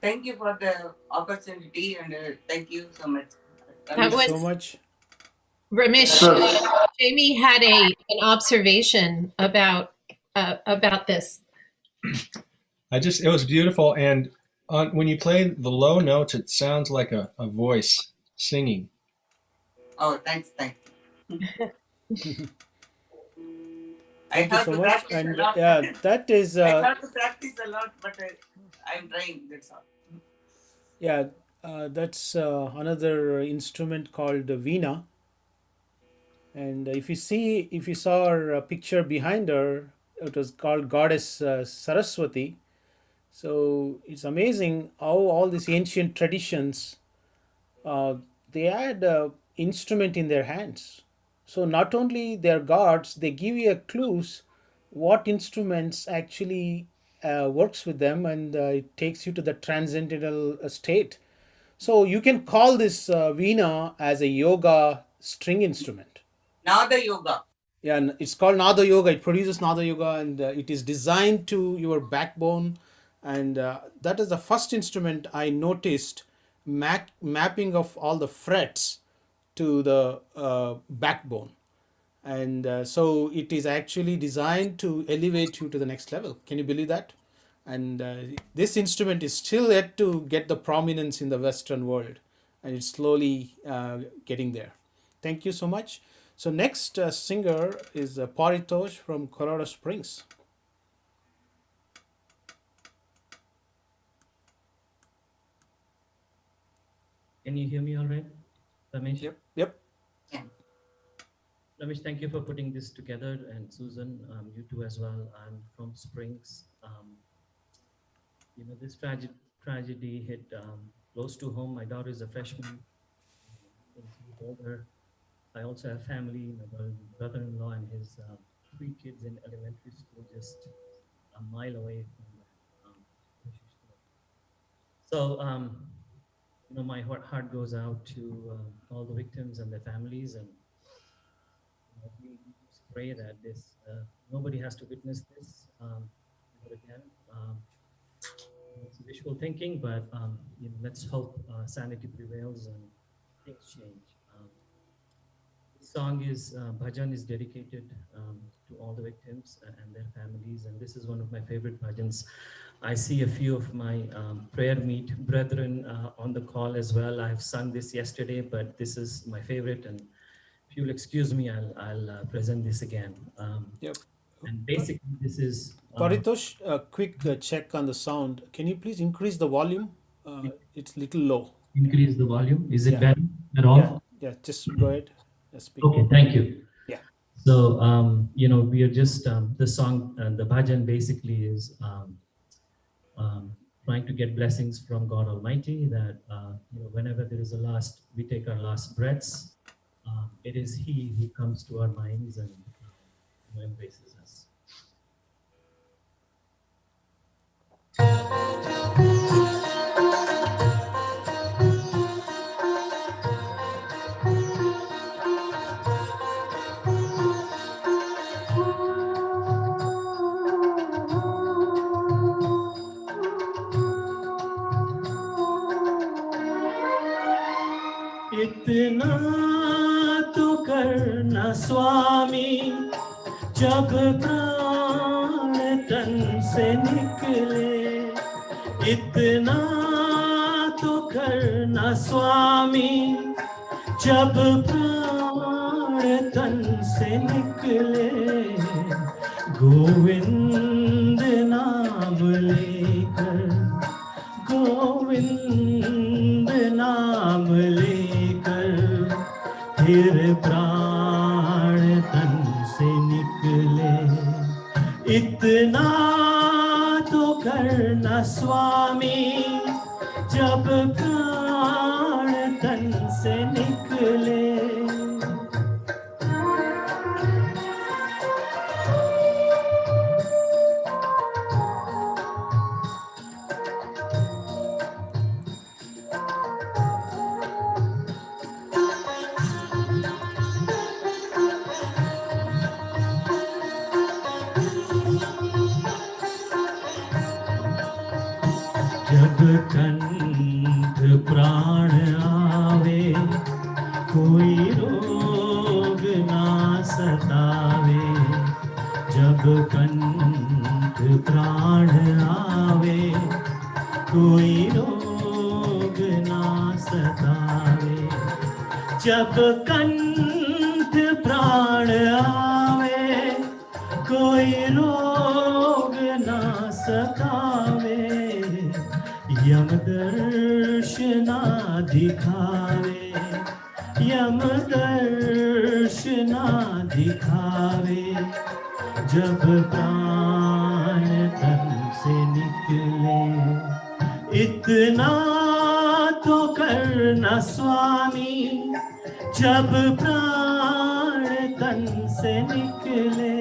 thank you for the opportunity and thank you so much. Thank you so much. Ramesh, Jamie had an observation about this. It was beautiful, and when you play the low notes, it sounds like a voice singing. Oh, thanks. Thank you so much. And that is. I have to practice a lot, but I'm trying. That's all. Yeah, that's another instrument called veena. And if you saw her picture behind her, it was called Goddess Saraswati. So it's amazing how all these ancient traditions, uh, they had a instrument in their hands. So not only they're gods, they give you a clues what instruments actually works with them, and it takes you to the transcendental state. So you can call this veena as a yoga string instrument. Nada yoga. Yeah, it's called Nada Yoga. It produces Nada Yoga, and it is designed to your backbone. And that is the first instrument I noticed mapping of all the frets to the backbone. And so it is actually designed to elevate you to the next level. Can you believe that? And this instrument is still yet to get the prominence in the Western world, and it's slowly getting there. Thank you so much. So next singer is Paritosh from Colorado Springs. Can you hear me all right, Ramesh? Yep. Ramesh, thank you for putting this together, and Susan, you too as well. I'm from Springs. This tragedy hit close to home. My daughter is a freshman. Older. I also have family. My brother-in-law and his 3 kids in elementary school, just a mile away from So, my heart goes out to all the victims and their families, and we just pray that nobody has to witness this ever again. It's wishful thinking, but let's hope sanity prevails and things change. This song bhajan is dedicated to all the victims and their families, and this is one of my favorite bhajans. I see a few of my prayer meet brethren on the call as well. I have sung this yesterday, but this is my favorite, and if you'll excuse me, I'll present this again. Yep. And basically, this is Paritosh, a quick check on the sound. Can you please increase the volume? It's a little low. Increase the volume. Is it better at all? Yeah. Just go ahead. Speak. Okay, thank you. Yeah. So, we are just, the song, the bhajan basically is trying to get blessings from God Almighty, that, whenever there is we take our last breaths, it is He who comes to our minds and embraces us. इतना तो करना स्वामी जब प्राण तन से निकले, इतना तो करना स्वामी जब प्राण तन से निकले, गोविंद नाम लेकर, गोविंद नाम लेकर फिर प्राण तन से निकले, इतना तो करना स्वामी जब प्राण तन से निकले। जग कंठ प्राण आवे, कोई रोग ना सतावे। जब कंठ प्राण आवे, कोई रोग ना सतावे। जब कंठ प्राण आवे, कोई रोग ना सतावे। यम दर्शना दिखावे, यम दर्शना दिखावे। जब प्राण तन से निकले, इतना तो करना स्वामी। जब प्राण तन से निकले।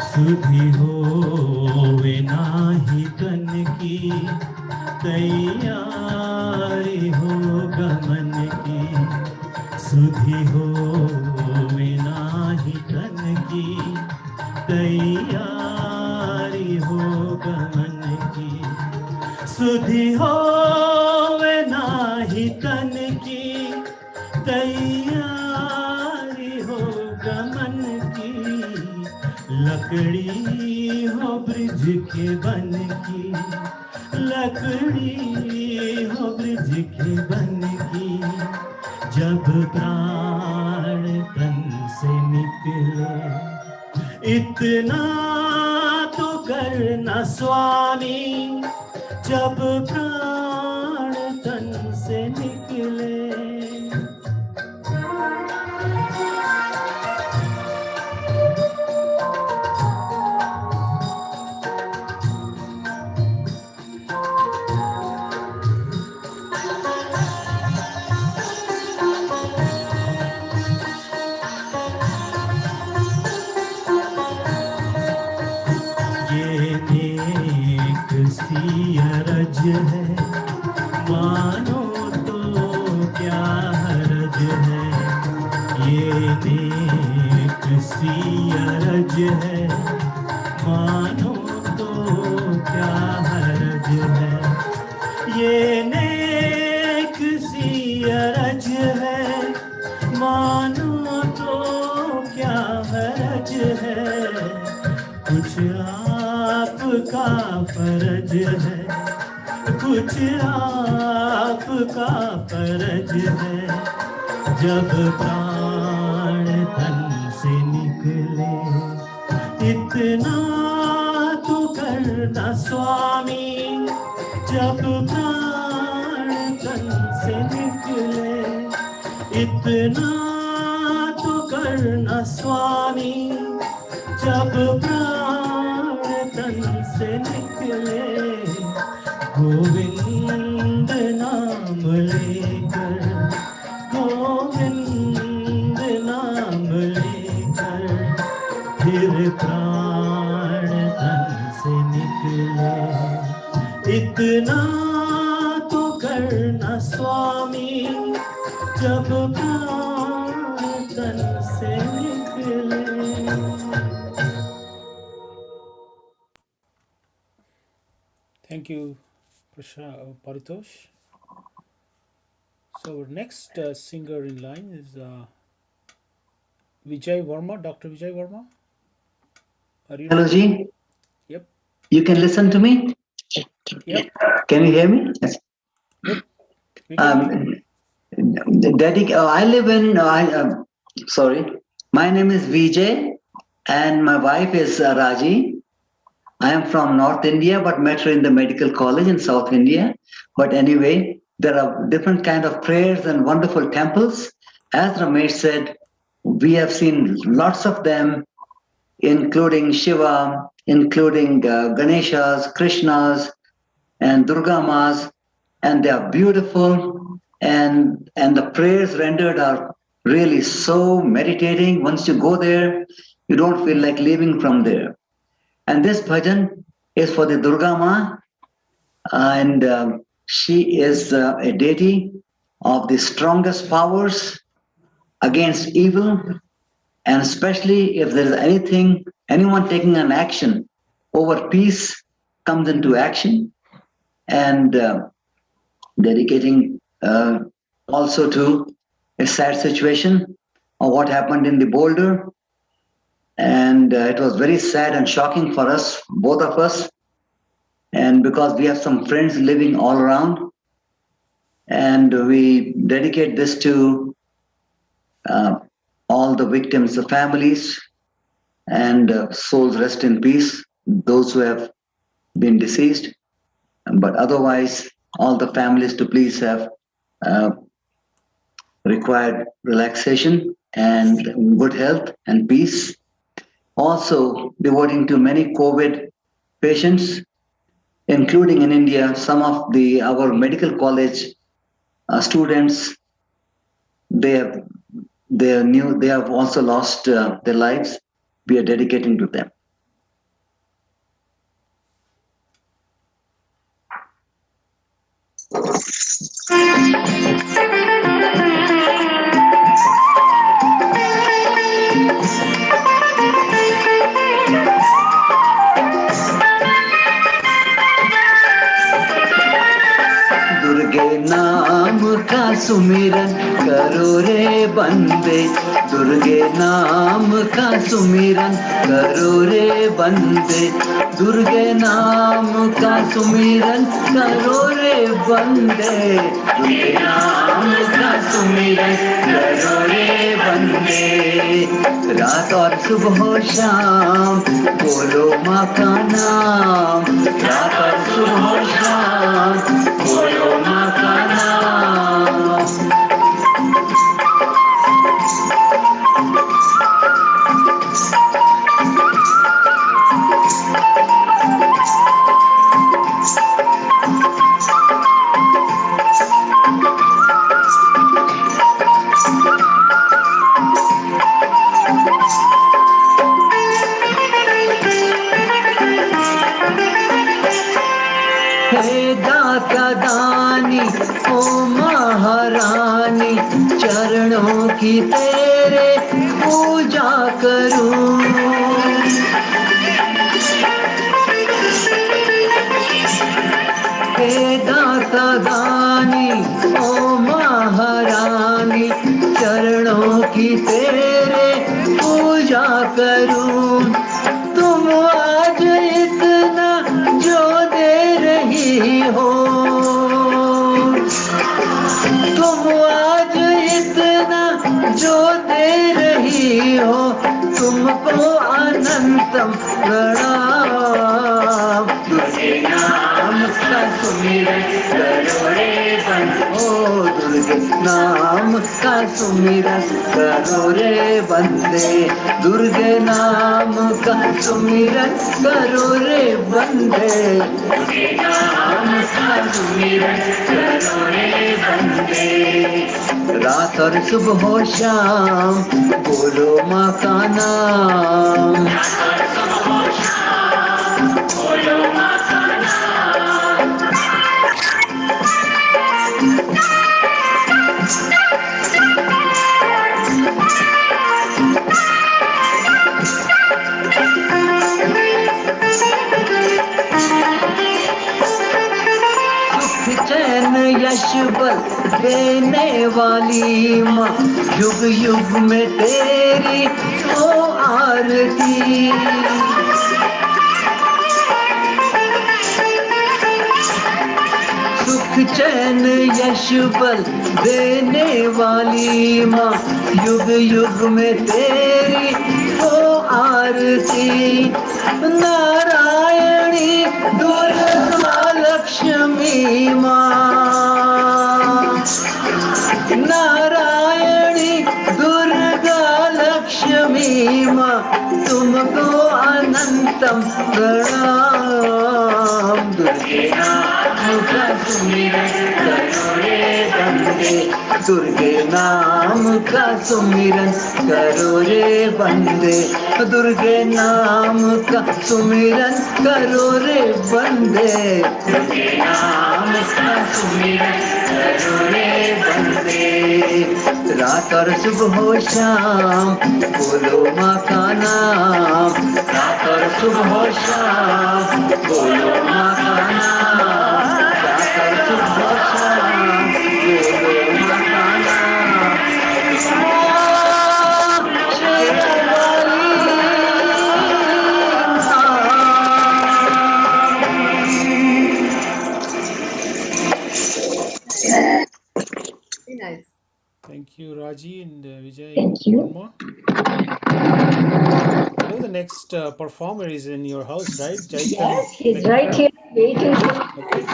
सुधि होवे नाही तन की, तैयारी हो गमन की। सुधि होवे नाही तन की, तैयारी हो गमन की। सुधि होवे नाही तन की, तैयारी हो गमन की। लकड़ी हो ब्रिज के बन की, लकड़ी हो ब्रिज के बन की। जब प्राण तन से निकले, इतना तो करना स्वामी। जब प्राण तन से निकले। रज है, मानो तो क्या हरज है। ये नेक सी अरज है, मानो तो क्या हरज है। ये नेक सी अरज है, मानो तो क्या हरज है। कुछ आपका फर्ज है, कुछ आपका फर्ज है। जब प्राण तन से निकले, इतना तो करना स्वामी। जब प्राण तन से निकले, इतना तो करना स्वामी। जब प्राण तन से निकले। गोविंद नाम लेकर, गोविंद नाम लेकर, फिर प्राण तन से निकले। इतना तो करना स्वामी। जब प्राण तन से निकले। Thank you, Paritosh. So our next singer in line is Vijay Verma, Dr. Vijay Verma. Are you? Hello, Ji. Yep. You can listen to me? Yep. Can you hear me? Yes. Good. We can hear you. I live in, sorry, my name is Vijay and my wife is Raji. I am from North India, but met her in the medical college in South India. But anyway, there are different kind of prayers and wonderful temples. As Ramesh said, we have seen lots of them including Shiva, including Ganeshas, Krishnas, and Durga Mas, and they are beautiful. And the prayers rendered are really so meditating. Once you go there, you don't feel like leaving from there. And this bhajan is for the Durga Ma, and she is a deity of the strongest powers against evil, and especially if there is anyone taking an action over peace comes into action, and dedicating also to a sad situation of what happened in the Boulder. And it was very sad and shocking for us, both of us. And because we have some friends living all around, and we dedicate this to all the victims, the families, and souls rest in peace, those who have been deceased. But otherwise, all the families to please have uh, required relaxation and good health and peace. Also, devoting to many COVID patients, including in India, some of our medical college students, they have also lost their lives. We are dedicating to them. दुर्गे नाम का सुमिरन करो रे बंदे, दुर्गे नाम का सुमिरन करो रे बंदे, दुर्गे नाम का सुमिरन करो रे बंदे, दुर्गे नाम का सुमिरन करो रे बंदे। रात और सुबह शाम बोलो माँ का नाम, रात और सुबह शाम बोलो माँ का नाम। हे दाता दानी ओ महारानी, चरणों की तेरे पूजा करूं। हे दाता दानी ओ महारानी, चरणों की तेरे पूजा करूं। तुम आज इतना जो दे रही हो, तुम आज इतना जो दे रही हो, तुमको अनंतम प्रणाम। दुर्गे नाम का सुमिरन करो रे बंदे, ओ दुर्गे नाम का सुमिरन करो रे बंदे, दुर्गे नाम का सुमिरन करो रे बंदे, दुर्गे नाम का सुमिरन करो रे बंदे। रात और सुबह हो शाम बोलो माँ का नाम, रात और सुबह हो शाम बोलो माँ का नाम। सुख चैन यश बल देने वाली माँ, युग युग में तेरी हो आरती। सुख चैन यश बल देने वाली माँ, युग युग में तेरी हो आरती। नारायणी दुर्गा लक्ष्मी माँ, नारायणी दुर्गा लक्ष्मी माँ, तुमको प्रीतम प्रणाम दुर्गे नाम का सुमिरन करो रे बंदे दुर्गे नाम का सुमिरन करो रे बंदे दुर्गे नाम का सुमिरन करो रे बंदे दुर्गे नाम का सुमिरन करो रे बंदे रात और सुबह हो शाम बोलो माँ का नाम रात और सुबह हो शाम बोलो माँ का नाम रात और सुबह हो शाम बोलो माँ का नाम Very nice. Thank you, Raji and Vijay. Thank you. One more. I know the next performer is in your house, right? Jaitan Yes, he's right Venkata. here waiting. Okay.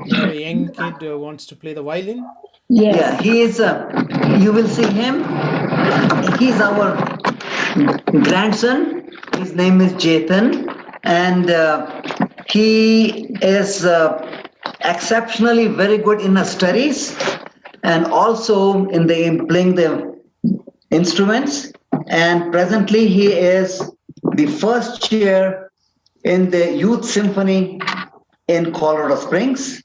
You have a young kid who wants to play the violin. Yes. yeah he is you will see him he's our grandson. His name is Jathan, and he is exceptionally very good in his studies and also in the playing the instruments. And presently, he is the first chair in the youth symphony in Colorado Springs,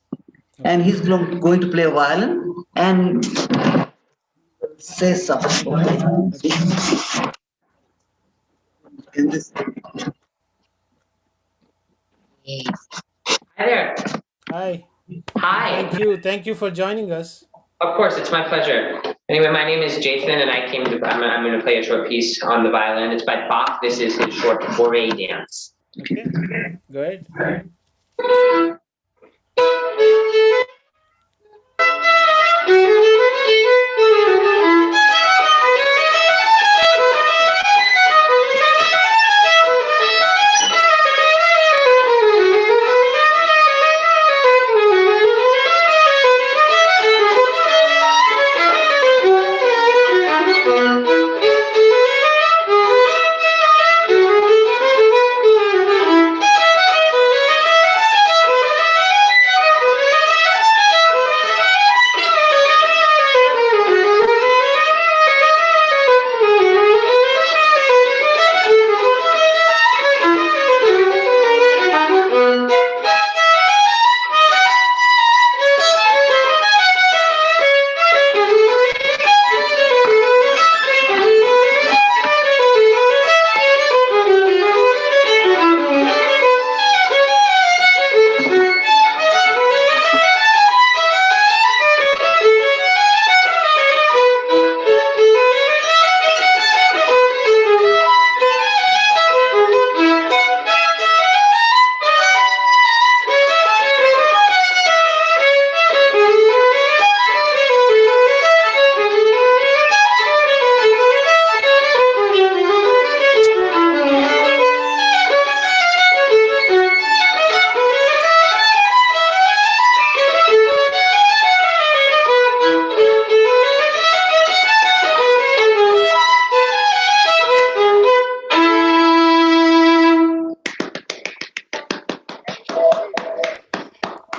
and he's going to play violin and say something. In this. Hi there. Hi. Hi. Thank you for joining us. Of course, it's my pleasure. Anyway, my name is Jason, and I'm going to play a short piece on the violin. It's by Bach. This is his short foray dance. Okay, go ahead.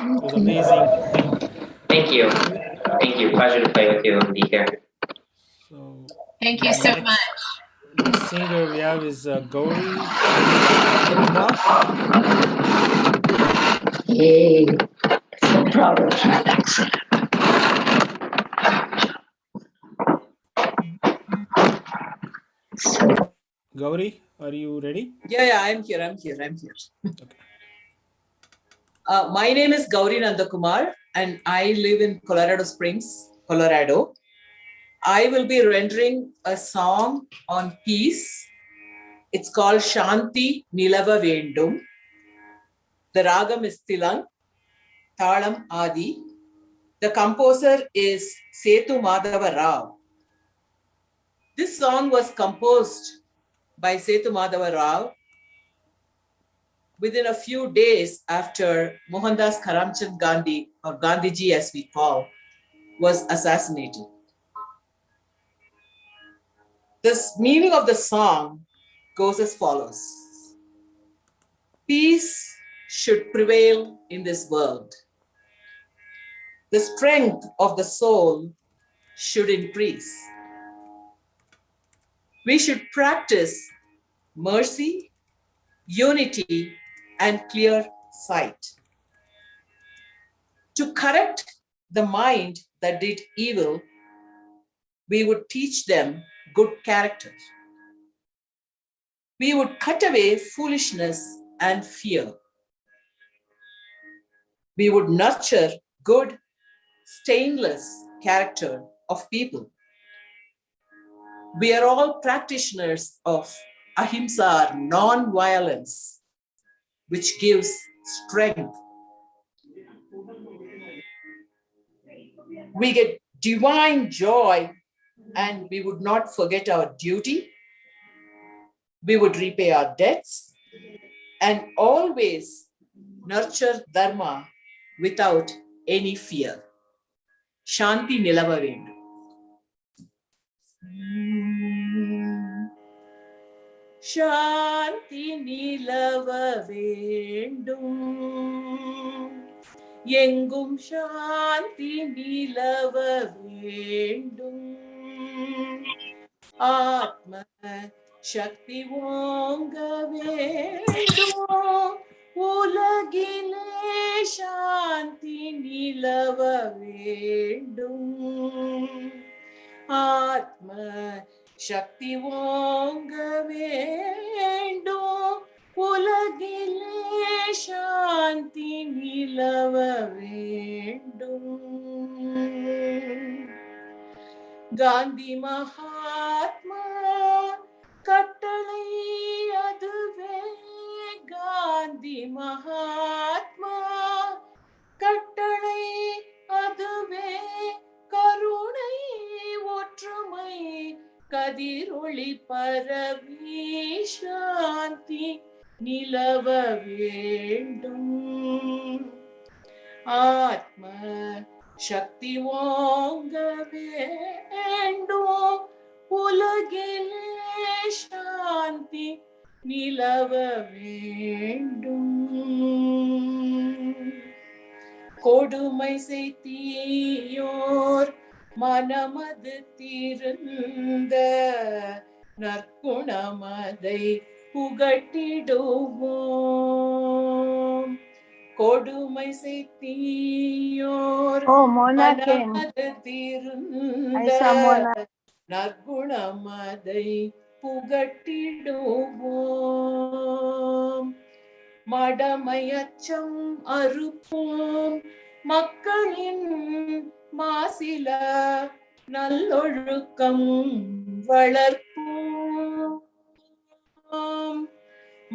It was amazing. Thank you. Thank you. Pleasure to play with you and be here. So Thank you so much. next singer we have is Gauri Kumar. Yay. So proud of you. Excellent. Gauri, are you ready? Yeah, I'm here. Okay. My name is Gauri Nandakumar, and I live in Colorado Springs, Colorado. I will be rendering a song on peace. It's called Shanti Nilava Vendum. The ragam is Tilang, Talam Adi. The composer is Setu Madhava Rao. This song was composed by Setu Madhava Rao within a few days after Mohandas Karamchand Gandhi, or Gandhiji as we call, was assassinated. The meaning of the song goes as follows. Peace should prevail in this world. The strength of the soul should increase. We should practice mercy, unity, and clear sight. To correct the mind that did evil, we would teach them good character. We would cut away foolishness and fear. We would nurture good, stainless character of people. We are all practitioners of ahimsa, non-violence, which gives strength. We get divine joy, and we would not forget our duty. We would repay our debts and always nurture dharma without any fear. Shanti nilava vendum. Shanti nilava vendum. எங்கும் சாந்தி நிலவ வேண்டும். ஆத்ம சக்தி ஓங்க வேண்டும். உலகிலே சாந்தி நிலவ வேண்டும். ஆத்ம சக்தி ஓங்க வேண்டும். உலகிலே சாந்தி நிலவ வேண்டும். காந்தி மகாத்மா கட்டளை அதுவே. காந்தி மகாத்மா கட்டளை அதுவே. கருணை ஒற்றுமை கதிரொளி பரவி சாந்தி நிலவ வேண்டும். ஆத்ம சக்தி ஓங்க வேண்டும். உலகிலே சாந்தி நிலவ வேண்டும். கொடுமை செய்தியோர் மனமது தீர்ந்த நற்குணமதை புகட்டிடுவோம். கொடுமை செய்தியோர் மனமது தீர்ந்த நற்குணமதை புகட்டிடுவோம். மடமையச்சம் அறுப்போம். மக்களின் மாசில நல்லொழுக்கம் வளர்ப்போம்.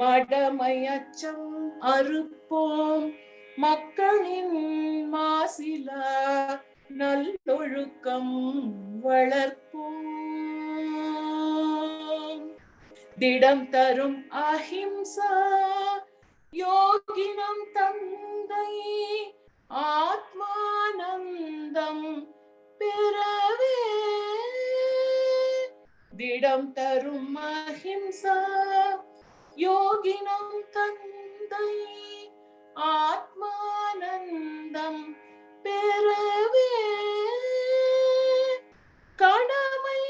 மடமையச்சம் அறுப்போம். மக்களின் மாசில நல்லொழுக்கம் வளர்ப்போம். திடம் தரும் அஹிம்சா யோகினம் தந்தை ஆத்மானந்தம் பெறவே. திடம் தரும் அஹிம்சா யோகினம் தந்தை ஆத்மானந்தம் பெறவே. கடமை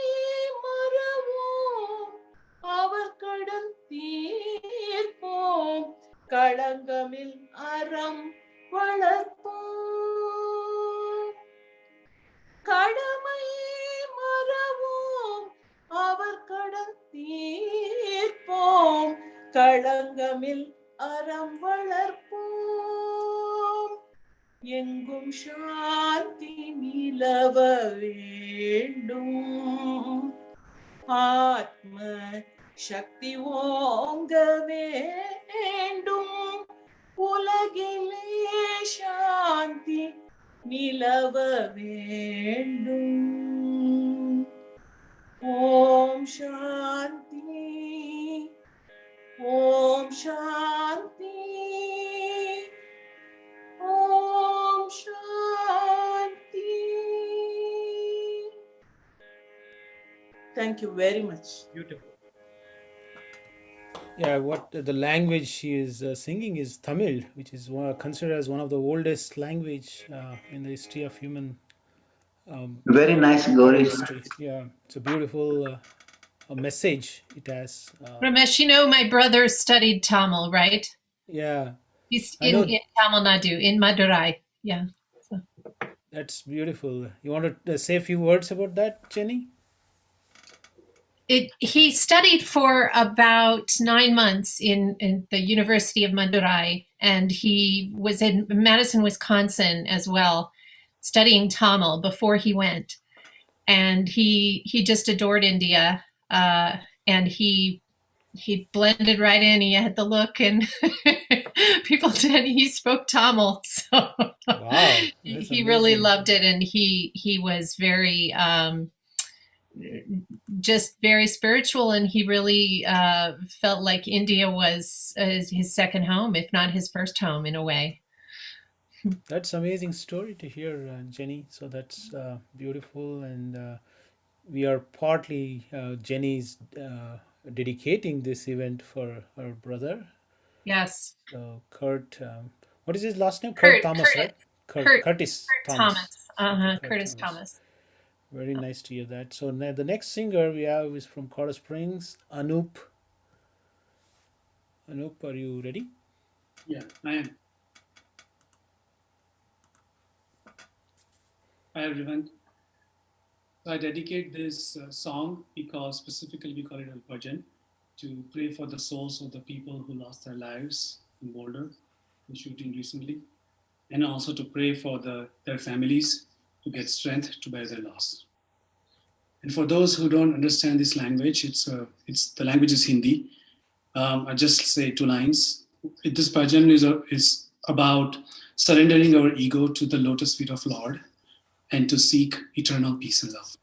மறவோம் அவர் கடன் தீர்ப்போம். களங்கமில் அறம் வளர்ப்போம். கடமை மறவோம் அவர் கடன் தீர்ப்போம். களங்கமில் அறம் வளர்ப்போம். எங்கும் சாந்தி நிலவ வேண்டும். ஆத்ம சக்தி ஓங்க வேண்டும். உலகிலே சாந்தி நிலவ வேண்டும். ஓம் சாந்தி. ஓம் சாந்தி. ஓம் சாந்தி. Thank you very much. Beautiful. Yeah, what the language she is singing is Tamil, which is considered as one of the oldest language in the history of human Very nice, oral Gaurish. history. Yeah, it's a beautiful a message it has. Ramesh, you know my brother studied Tamil, right? Yeah, He's I in know. Tamil Nadu, in Madurai. Yeah. So. That's beautiful. You want to say a few words about that, Jenny? He studied for about 9 months in the University of Madurai, and he was in Madison, Wisconsin as well, studying Tamil before he went. And he just adored India, and he blended right in. He had the look, and people said he spoke Tamil, so Wow, that's he really amazing. loved it, and he was very just very spiritual, and he really felt like India was his second home, if not his first home, in a way. That's amazing story to hear, Jenny. So that's beautiful, and we are partly Jenny's dedicating this event for her brother. Yes. So Kurt, what is his last name? Kurt Kurt, Thomas, right? Curtis Thomas. Okay, Kurt Curtis Thomas. Thomas. Very nice to hear that. So the next singer we have is from Colorado Springs, Anup. Anup, are you ready? Yeah, I am. Hi everyone. I dedicate this song because specifically we call it a bhajan, to pray for the souls of the people who lost their lives in Boulder, in shooting recently, and also to pray for their families to get strength to bear their loss. And for those who don't understand this language, it's the language is Hindi. I just say 2 lines. This bhajan is about surrendering our ego to the lotus feet of Lord and to seek eternal peace and love.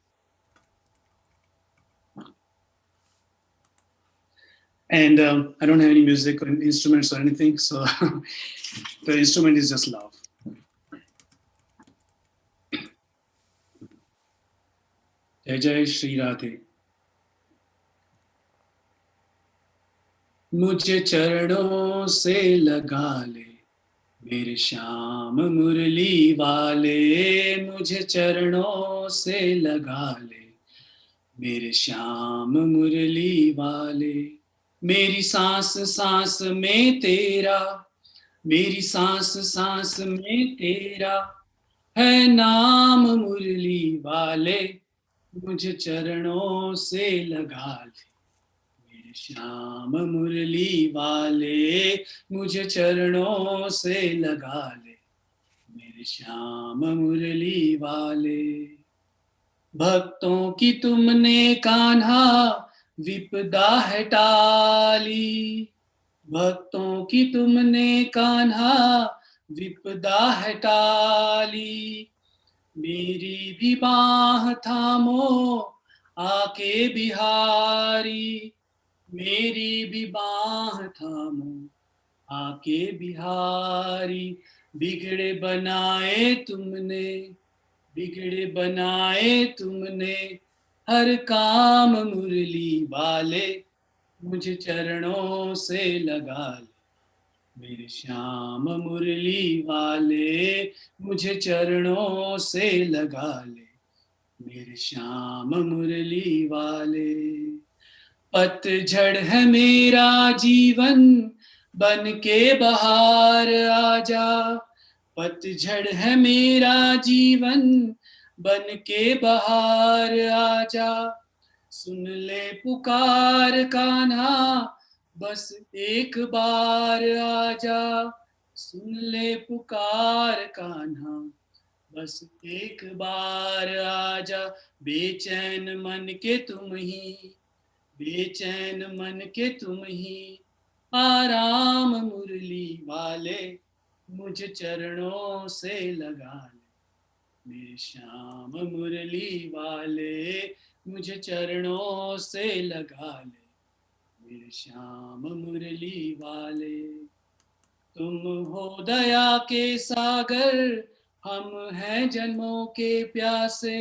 And I don't have any music or instruments or anything, so the instrument is just love. Jai Jai Shri Radhe. मुझे चरणों से लगा ले मेरे श्याम मुरली वाले, मुझे चरणों से लगा ले मेरे श्याम मुरली वाले। मेरी सांस सांस में तेरा, मेरी सांस सांस में तेरा है नाम मुरली वाले, मुझे चरणों से लगा ले मेरे श्याम मुरली वाले, मुझे चरणों से लगा ले मेरे श्याम मुरली वाले। भक्तों की तुमने कान्हा विपदा है टाली, भक्तों की तुमने कान्हा विपदा है टाली, मेरी भी बाह थामो आके बिहारी, मेरी भी बाह थामो आके बिहारी। बिगड़े बनाए तुमने, बिगड़े बनाए तुमने हर काम मुरली वाले, मुझे चरणों से लगा ले मेरे श्याम मुरली वाले, मुझे चरणों से लगा ले मेरे श्याम मुरली वाले। पतझड़ है मेरा जीवन बन के बहार आजा, पतझड़ है मेरा जीवन बन के बहार आजा, सुन ले पुकार कान्हा बस एक बार आजा, सुन ले पुकार कान्हा बस एक बार आजा। बेचैन मन के तुम ही, बेचैन मन के तुम ही आराम मुरली वाले, मुझे चरणों से लगा ले मेरे श्याम मुरली वाले, मुझे चरणों से लगा ले मेरे श्याम मुरली वाले। तुम हो दया के सागर, हम हैं जन्मों के प्यासे,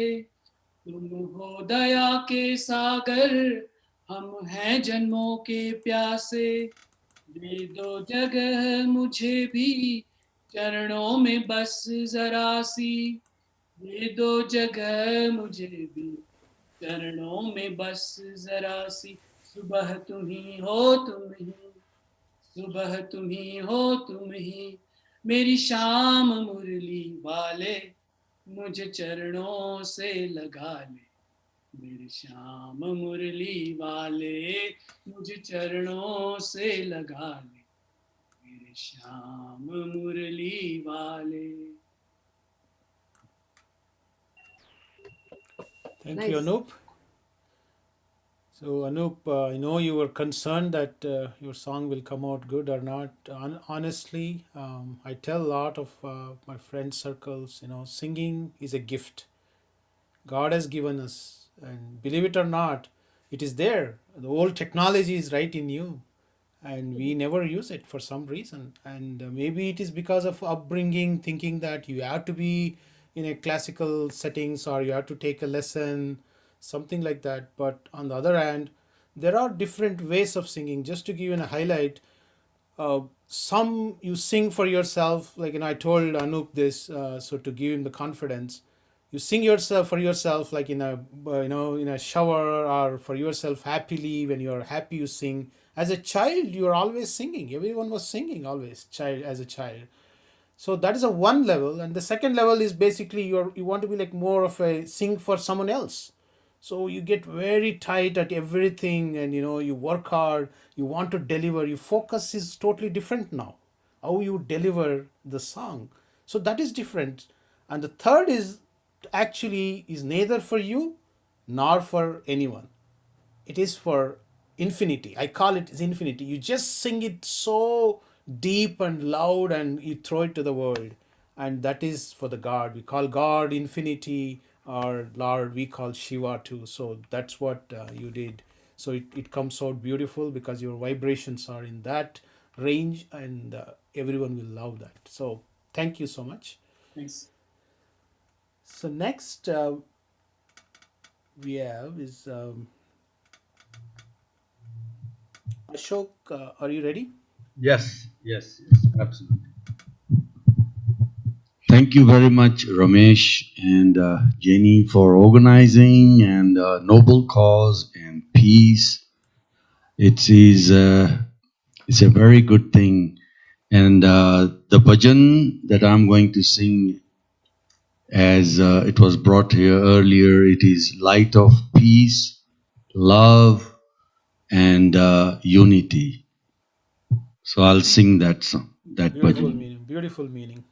तुम हो दया के सागर, हम हैं जन्मों के प्यासे, दे दो जगह मुझे भी, चरणों में बस जरा सी, दे दो जगह मुझे भी, चरणों में बस जरा सी। सुबह तुम ही हो तुम ही, सुबह तुम ही हो तुम ही, मेरी शाम मुरली वाले, मुझे चरणों से लगा ले। मेरी श्याम मुरली वाले, मुझे चरणों से लगा ले। मेरे श्याम मुरली वाले। Thank you, Anup. So, Anup, I know you were concerned that your song will come out good or not. Honestly, I tell a lot of my friend circles, singing is a gift God has given us. And believe it or not, it is there. The old technology is right in you, and we never use it for some reason. And maybe it is because of upbringing, thinking that you have to be in a classical settings or you have to take a lesson, something like that. But on the other hand, there are different ways of singing. Just to give you a highlight, some you sing for yourself, like, I told Anup this, so to give him the confidence, you sing yourself for yourself, like in a in a shower, or for yourself happily. When you are happy, you sing. As a child, you are always singing. Everyone was singing always, child as a child. So that is a one level, and the second level is basically you want to be like more of a sing for someone else. So you get very tight at everything, and you work hard, you want to deliver, your focus is totally different now, how you deliver the song. So that is different. And the third is actually is neither for you nor for anyone. It is for infinity. I call it is infinity. You just sing it so deep and loud, and you throw it to the world. And that is for the God. We call God infinity, or Lord, we call Shiva too. So that's what you did. So it comes out beautiful because your vibrations are in that range, and everyone will love that. So thank you so much. Thanks. So next we have is Ashok. Are you ready? Yes, absolutely. Thank you very much, Ramesh and Jenny, for organizing and noble cause and peace. It is it's a very good thing. And the bhajan that I'm going to sing, as it was brought here earlier, it is light of peace, love, and unity. So I'll sing that song, that Beautiful bhajan. meaning. Beautiful meaning.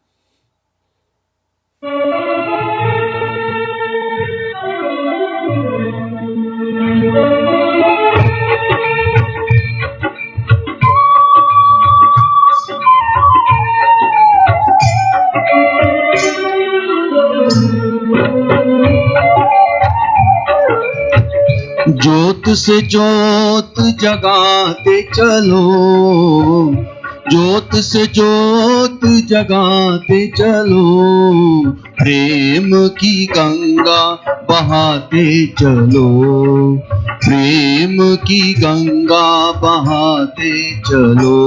ज्योत से ज्योत जगाते चलो, ज्योत से ज्योत जगाते चलो, प्रेम की गंगा बहाते चलो, प्रेम की गंगा बहाते चलो।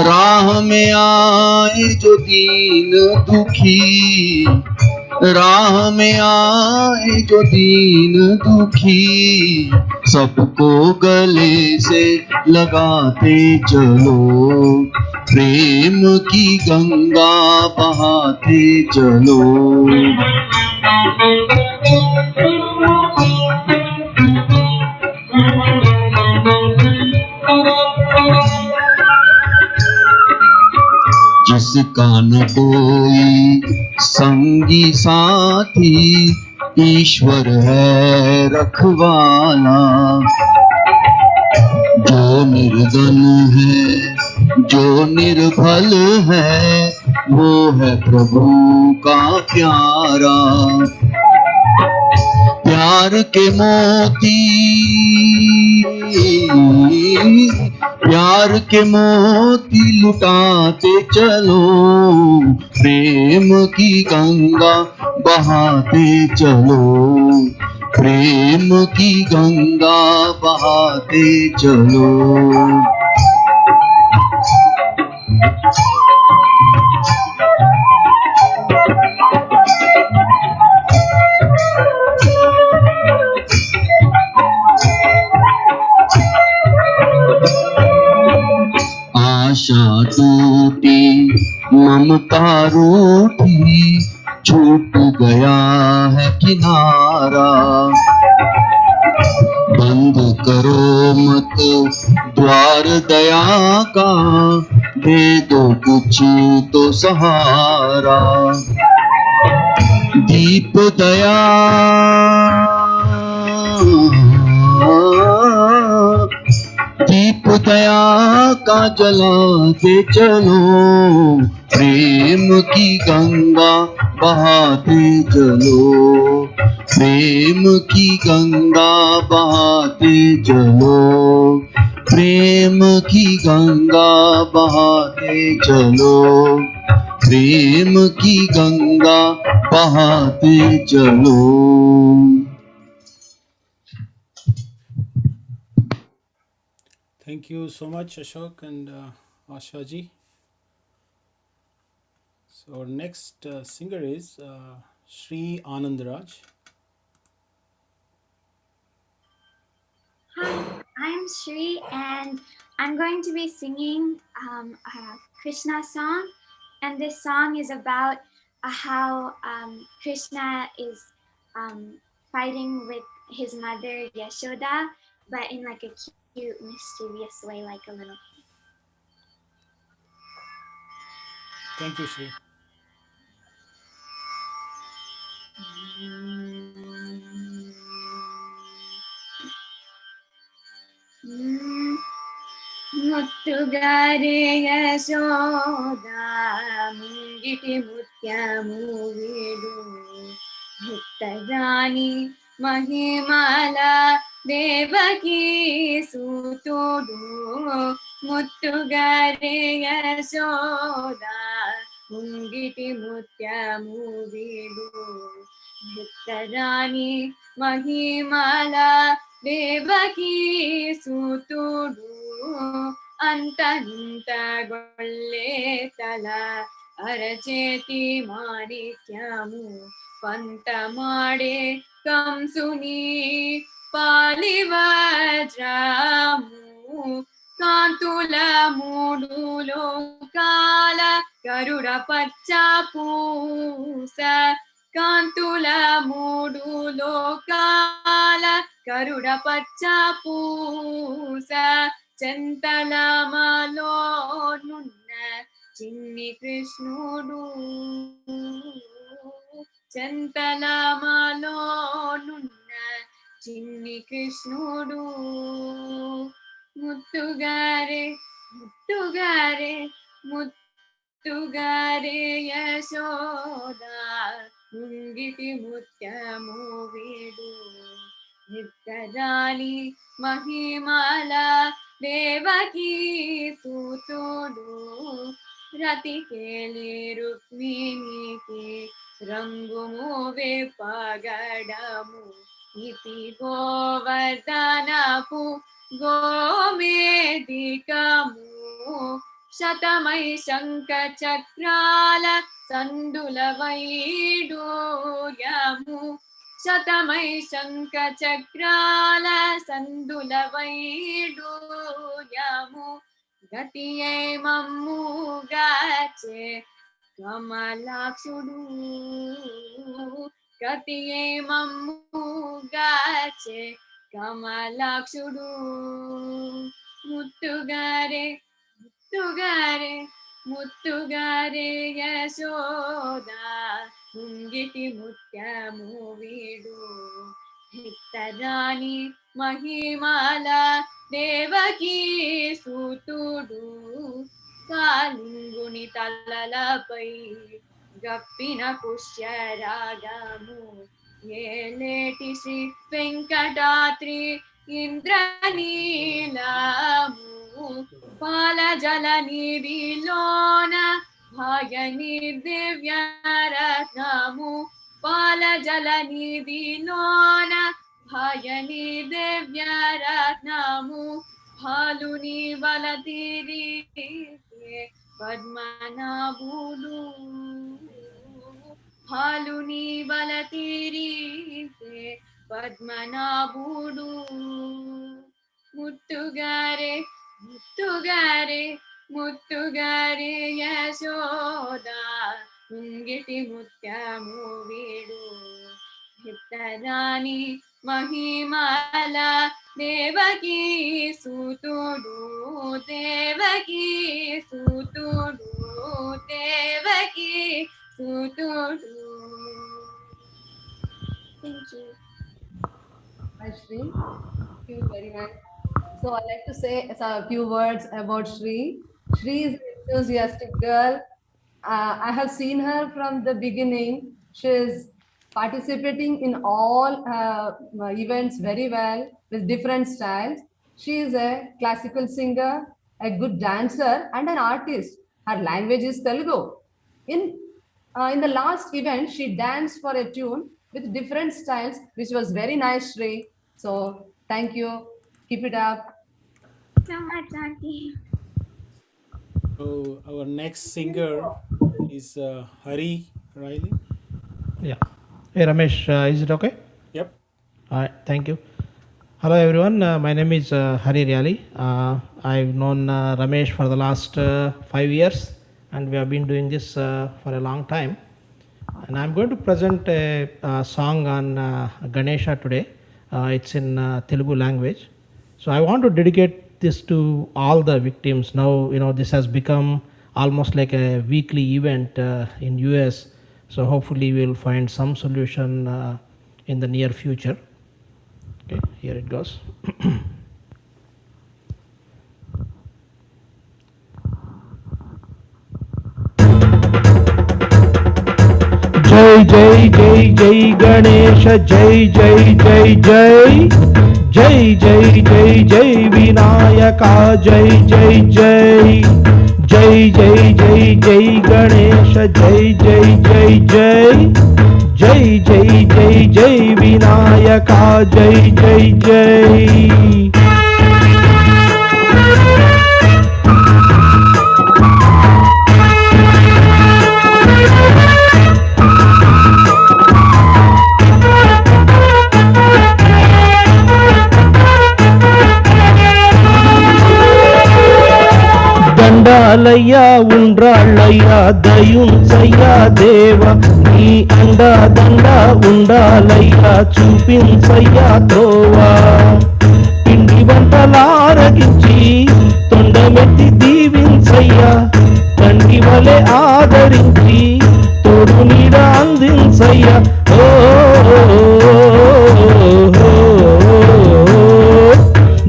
राह में आए जो दीन दुखी, राह में आए जो दीन दुखी, सबको गले से लगाते चलो, प्रेम की गंगा बहाते चलो। जिसका न कोई संगी साथी, ईश्वर है रखवाला, जो निर्धन है जो निर्बल है, वो है प्रभु का प्यारा। प्यार के मोती, प्यार के मोती लुटाते चलो, प्रेम की गंगा बहाते चलो, प्रेम की गंगा बहाते चलो। आशा टूटी, ममता रूठी, छूट गया है किनारा। बंद करो मत द्वार दया का, दे दो कुछ तो सहारा। दीप दया दीप दया का जलाते चलो। प्रेम की गंगा बहाते चलो। प्रेम की गंगा बहाते चलो। प्रेम की गंगा बहाते चलो। प्रेम की गंगा बहाते चलो। Thank you so much, Ashok and Asha ji. So our next singer is Sri Anandraj. Hi, I'm Shri, and I'm going to be singing a Krishna song. And this song is about how Krishna is fighting with his mother Yashoda, but in like a cute, mischievous way, like a little. Thank you, Shri. ముత్తుగారే Yashoda ముంగిటి ముత్యము వీడు ముత్తరాణి మహిమల దేవకీ సూతుడు ముత్తుగారే యశోద ముంగిటి ముత్యము వీడు ముత్తరాణి మహిమల దేవకీ సూతుడు అంతనింత గొల్లే తల అరచేతి మాణిక్యము పంతమాడే కంసుని పాలివజ్రము కాంతుల మూడు లోకాల గరుడ పచ్చ పూస కాంతుల మూడు లోకాల గరుడ పచ్చ పూస చెంతలమలోనున్న చిన్ని కృష్ణుడు చెంతలమలోనున్న చిన్ని కృష్ణుడు ముత్తుగారే ముత్తుగారే ముత్తుగారే యశోద ముంగిటి ముత్యము వీడు నిత్తరాణి మహిమల దేవకీ సూతుడు రతికేలి రుక్మిణికి రంగు మూవే పగడము ఇతి గోవర్ధనపు గోమేదికము శతమై శంఖ చక్రాల సందుల వైడూర్యము శతమై శంఖ చక్రాల సందుల వైడూర్యము గతియే మమ్ముగాచే కమలాక్షుడు గతియే మమ్ముగాచే కమలాక్షుడు ముత్తుగారే ముత్తుగారే ముత్తుగారే యశోద ముంగిటి ముత్యము వీడు నిత్తరాణి మహిమల దేవకీ సూతుడు కాలింగుని తలలపై గప్పిన పుష్యరాగము ఏలేటి శ్రీ వెంకటాద్రి ఇంద్రనీలము పాల జల నిధిలోన భాయని దివ్య రత్నము పాల జల నిధిలోన భాయని దివ్యారత్నము భాలుని వలతిరిగే పద్మనాభుడు భాలుని వలతిరిగే పద్మనాభుడు ముత్తుగారే ముత్తుగారే ముత్తుగారే యశోద ముంగిటి ముత్యము వీడు హితరాణి మహిమాల దేవకీ సూతుడు దేవకీ సూతుడు దేవకీ సూతుడు. Thank you. Hi, Shri. Thank you very much. So I'd like to say a few words about Shri. Shri is an enthusiastic girl. I have seen her from the beginning. She is participating in all events very well with different styles. She is a classical singer, a good dancer, and an artist. Her language is Telugu. In the last event, she danced for a tune with different styles, which was very nice, Shri. So thank you. Keep it up. So much, Auntie. So our next singer is Hari Riley. Yeah. Hey Ramesh, is it okay? Yep. All right, thank you. Hello everyone, my name is Hari Riali. I've known Ramesh for the last 5 years and we have been doing this for a long time. And I'm going to present a song on Ganesha today. It's in Telugu language. So I want to dedicate this to all the victims. Now, this has become almost like a weekly event in US. So hopefully we'll find some solution in the near future. Okay, here it goes. Jai Jai Jai Jai Ganesha Jai Jai Jai Jai Jai Jai Jai Jai Vinayaka Jai Jai Jai Jai Jai Jai Jai Ganesha Jai Jai Jai Jai Jai Jai Jai Jai Vinayaka Jai Jai Jai. దండాలయ్యా ఉండ్రాళ్ళయ్యా దయుంచయ్యా దేవ నీ అండా దండ ఉండాలయ్యా చూపించయ్యా త్రోవా పిండి వంటలారగించి తొండమెత్తి దీవించయ్యా తండ్రి వలె ఆదరించి తోడు నీడ అందించయ్యా ఓ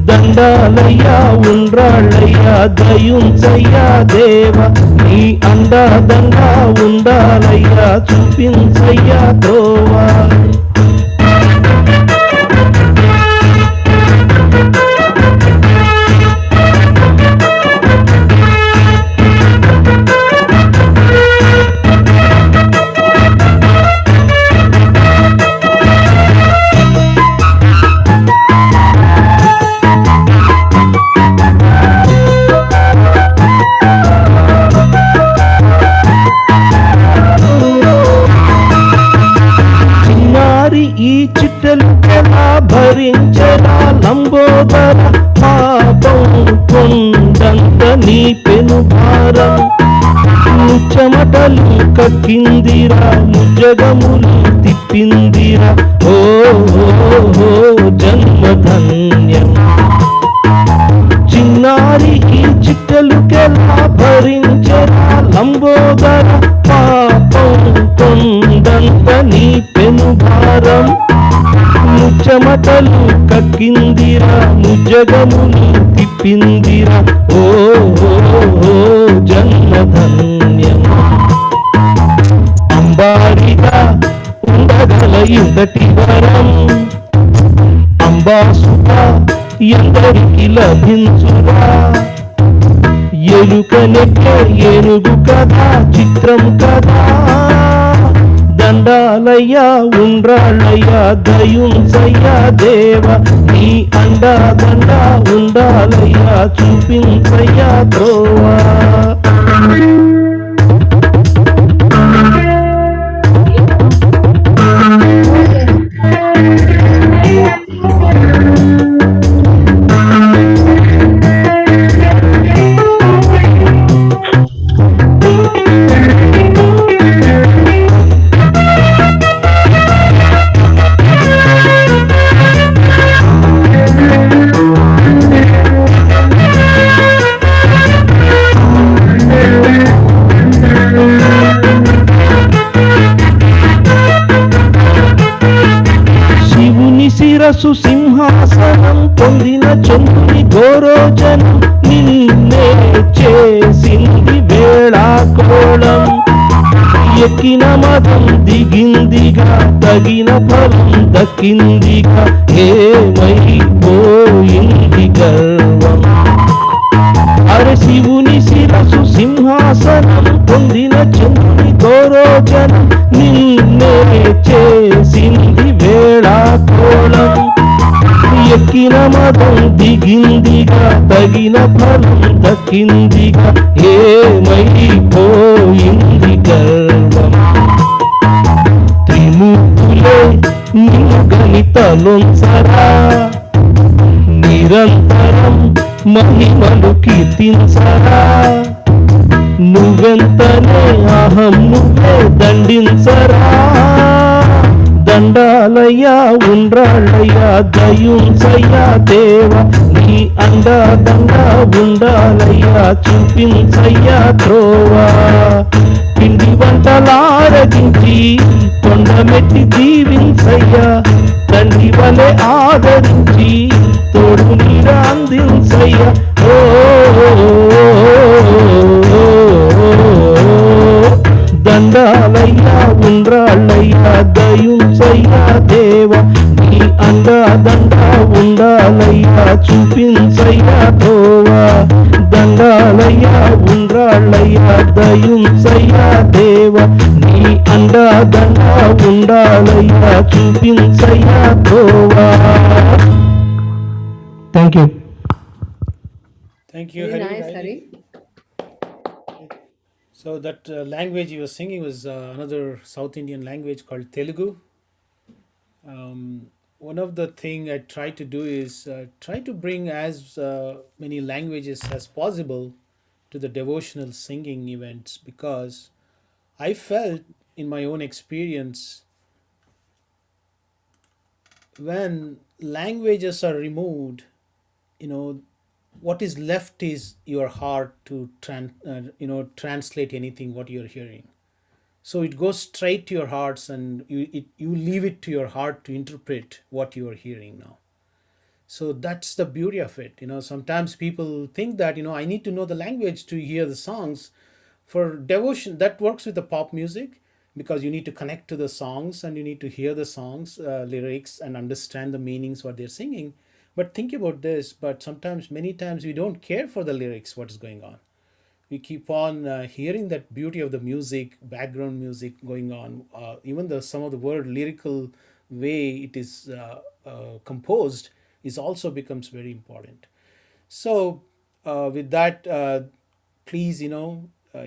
దండాలయ్యా ఉండ్రాళ్ళయ్యా దయుంచయ్యా దేవ నీ అండా దండ ఉండాలయ్యా చూపించయ్యా దోవా. ఈ చిట్టెలు ఎలా భరించరా లంబోదర పాపం కొండంత నీ పెను భారం ముచ్చమటలు కక్కిందిరా ముజగములు తిప్పిందిరా ఓ జన్మధన్యం చిన్నారి ఈ చిట్టెలుకెలా భరించరా లంబోదర పాపం కొండంత నీ పెను భారం ముచ్చమటలు కక్కిందిరా ముజగములు తిప్పిందిరా ఓ జన్మధన్యం అంబారిగా ఉండగల ఇంతటి వరం అంబాసుత ఎందరికి లభించురా ఎలుక నెక్క ఏనుగు కదా చిత్రం కదా దండాలయ్యా ఉండ్రాళ్ళయ్యా దయుంచయ్యా దేవ నీ అండా దండ ఉండాలయ్యా చూపించయ్యా త్రోవా శివుని శిరసు సింహాసనం పొందిన చంద్రుని గోరోజనం నిన్నే చేసింది వేళాకోళం ఎక్కిన మతం దిగిందిగా తగిన ఫలం దక్కిందిగా ఏమైపోయింది గర్వం అరే శివుని శిరసు సింహాసనం పొందిన చంద్రుని గౌరోజనం నిన్నే చేసింది వేళాకోళం ఎక్కిన మతం దిగిందిగా తగిన ఫలం దక్కిందిగా ఏమైపోయింది గర్వం త్రిమూర్తులే నిన్ను గణితలొంచరా నిరంతరం మహిమలు కీర్తించరా నువ్వెంతనే అహం నువ్వే దండించరా దండాలయ్యా ఉండ్రాళ్ళయ్యా దయుంచయ్యా దేవ నీ అండా దండ ఉండాలయ్యా చూపించయ్యా త్రోవా పిండి వంటలారగించి కొండమెట్టి దీవించయ్యా తండ్రి వలె ఆదరించి తోడు నీడ అందించయ్యా ఓ దండాలయ్యా ఉండ్రాళ్ళయ్యా దయుంచయ్యా దేవ నీ అండా దండ ఉండాలయ్యా చూపించయ్యా తోవా దండాలయ్యా ఉండ్రాళ్ళయ్యా దయుంచయ్యా దేవ నీ అండా దండ ఉండాలయ్యా చూపించయ్యా తోవా thank you Thank you, Very Hari. nice, Hari. So that language you were singing was another South Indian language called Telugu. One of the thing I try to do is try to bring as many languages as possible to the devotional singing events because I felt in my own experience when languages are removed, what is left is your heart to translate anything what you're hearing. So it goes straight to your hearts and you leave it to your heart to interpret what you are hearing now. So that's the beauty of it. Sometimes people think that I need to know the language to hear the songs. For devotion, that works with the pop music because you need to connect to the songs and you need to hear the songs lyrics and understand the meanings what they're singing. But think about this, but sometimes many times we don't care for the lyrics what's going on. We keep on hearing that beauty of the music, background music going on, even some of the word lyrical way it is composed is also becomes very important. So with that, please,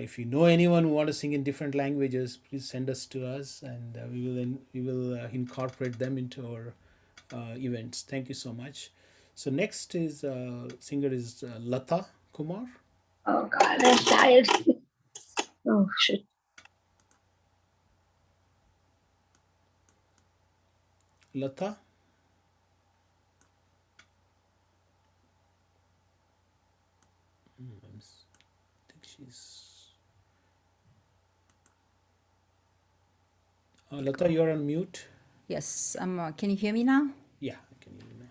if you know anyone who want to sing in different languages, please send us to us, and we will incorporate them into our events. Thank you so much. So next is singer is Lata Kumar. Oh God, I'm tired. Oh shit. Lata. I think she's. Lata, you're on mute. Yes, can you hear me now? Yeah, I can hear you now.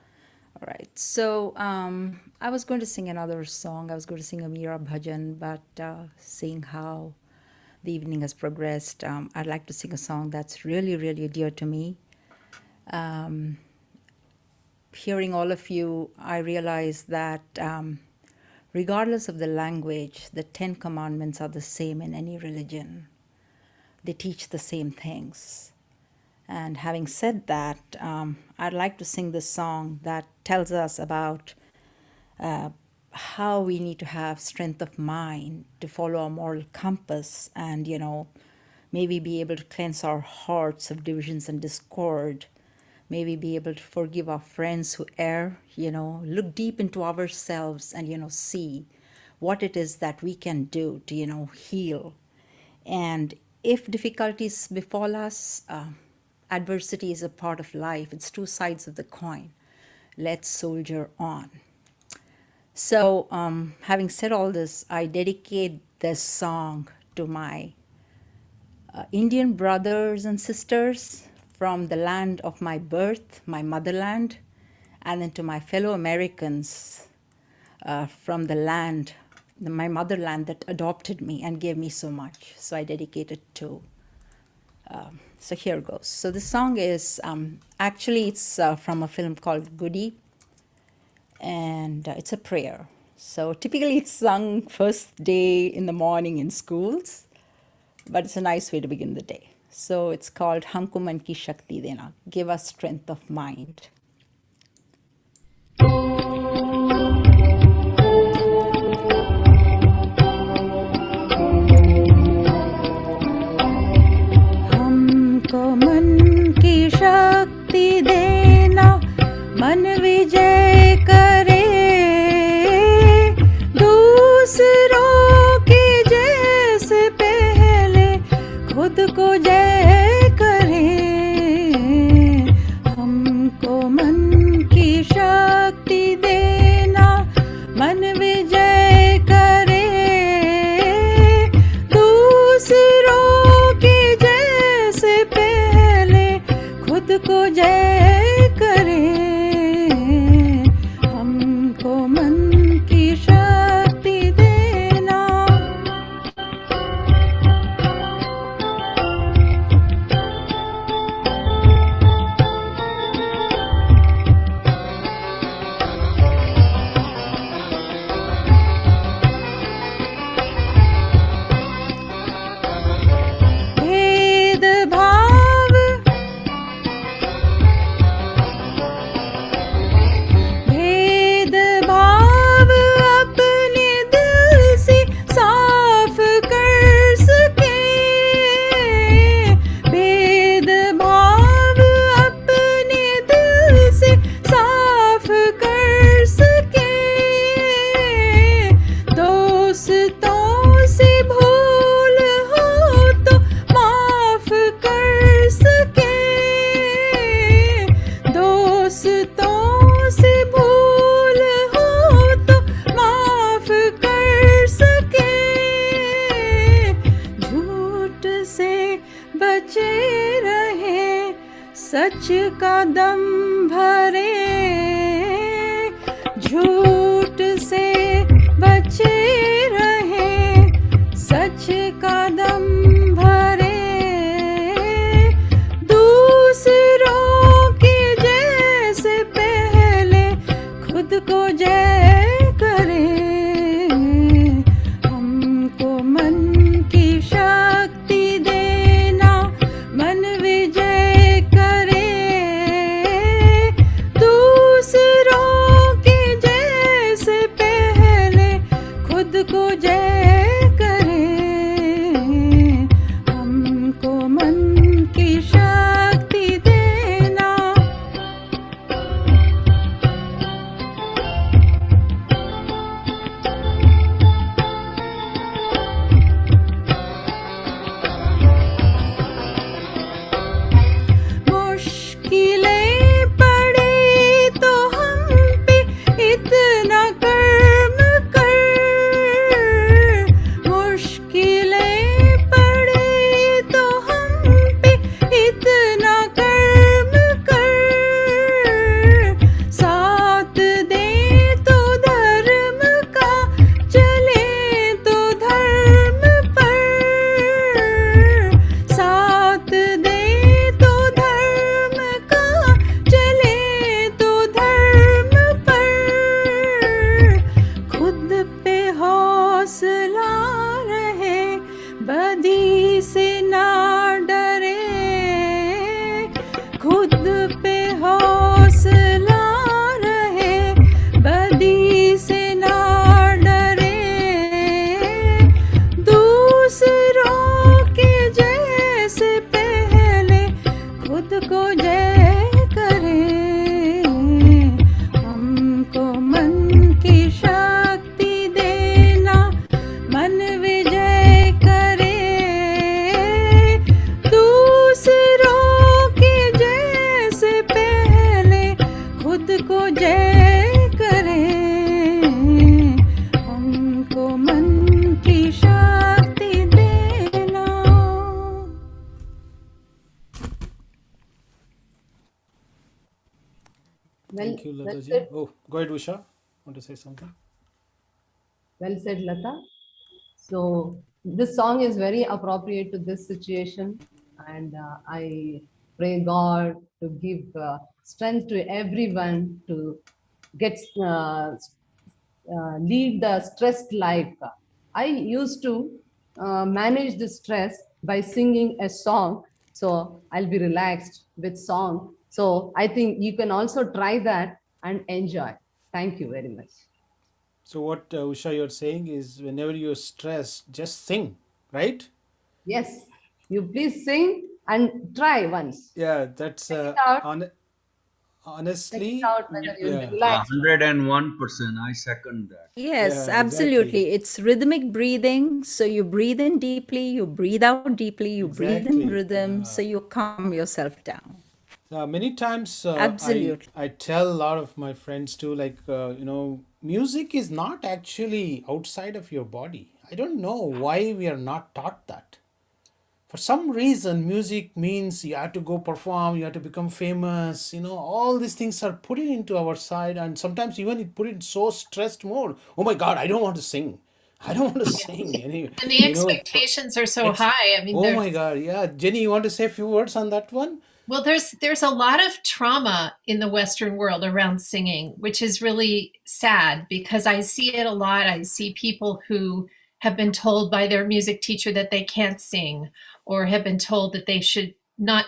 All right. So I was going to sing another song. I was going to sing a Meera bhajan, but seeing how the evening has progressed, I'd like to sing a song that's really, really dear to me. Hearing all of you, I realize that regardless of the language, the 10 Commandments are the same in any religion. they teach the same things. And having said that, I'd like to sing this song that tells us about how we need to have strength of mind to follow our moral compass and, maybe be able to cleanse our hearts of divisions and discord, maybe be able to forgive our friends who err, look deep into ourselves and, see what it is that we can do to, heal. And if difficulties befall us, adversity is a part of life. It's two sides of the coin. Let's soldier on. So, having said all this, I dedicate this song to my Indian brothers and sisters from the land of my birth, my motherland, and then to my fellow Americans from the land, my motherland that adopted me and gave me so much. So I dedicate it to. So here goes. So the song is actually it's from a film called Goody, and it's a prayer. So typically it's sung first day in the morning in schools, but it's a nice way to begin the day. So it's called Humko Man Ki Shakti Dena, give us strength of mind. हमको मन की शक्ति देना, मन विजय करे, दूसरों की जैसे पहले खुद को जय करे। हमको मन की शक्ति देना, मन विजय करे, दूसरों की जैसे पहले खुद को जय करे। हमको मन की शक्ति देना। भेदभाव भेदभाव अपने दिल से साफ कर सके, भेदभाव अपने दिल से साफ कर सके, दोस्तों से भूल हो तो माफ कर सके, दोस्तों से भूल हो तो माफ कर सके, झूठ से बचे रहे, सच का दम भरे, झूठ से बचे रहे, सच का दम भरे, दूसरों की जैसे पहले खुद को जय करे। हमको मन की शक्ति देना, मन विजय करे, दूसरों की जैसे पहले खुद को जय करे। हमको मन की शक्ति देना। Thank you, well Lataji. said, Oh, go ahead, Usha. Want to say something? well said, Lata. So this song is very appropriate to this situation, and I pray God to give strength to everyone to get lead the stressed life. I used to manage the stress by singing a song, so I'll be relaxed with song. So I think you can also try that and enjoy. Thank you very much. So what Usha you're saying is whenever you're stressed, just sing, right? Yes, you please sing and try once. Yeah, that's Check it out. Check it honestly, out whether you'll be yeah, relaxed. 101%. I second that. Yes, yeah, exactly, absolutely. It's rhythmic breathing. So you breathe in deeply, you breathe out deeply, you breathe in exactly. rhythm, so you calm yourself down. Many times Absolutely. I tell a lot of my friends too, like music is not actually outside of your body. I don't know why we are not taught that. For some reason, music means you have to go perform, you have to become famous. All these things are put it into our side, and sometimes even it put it so stressed mode. Oh my God, I don't want to sing. I don't want to sing. And the You know, expectations are so ex- high. I mean, oh my God, yeah. Jenny, you want to say a few words on that one? well, there's a lot of trauma in the Western world around singing, which is really sad because I see it a lot. I see people who have been told by their music teacher that they can't sing, or have been told that they should not,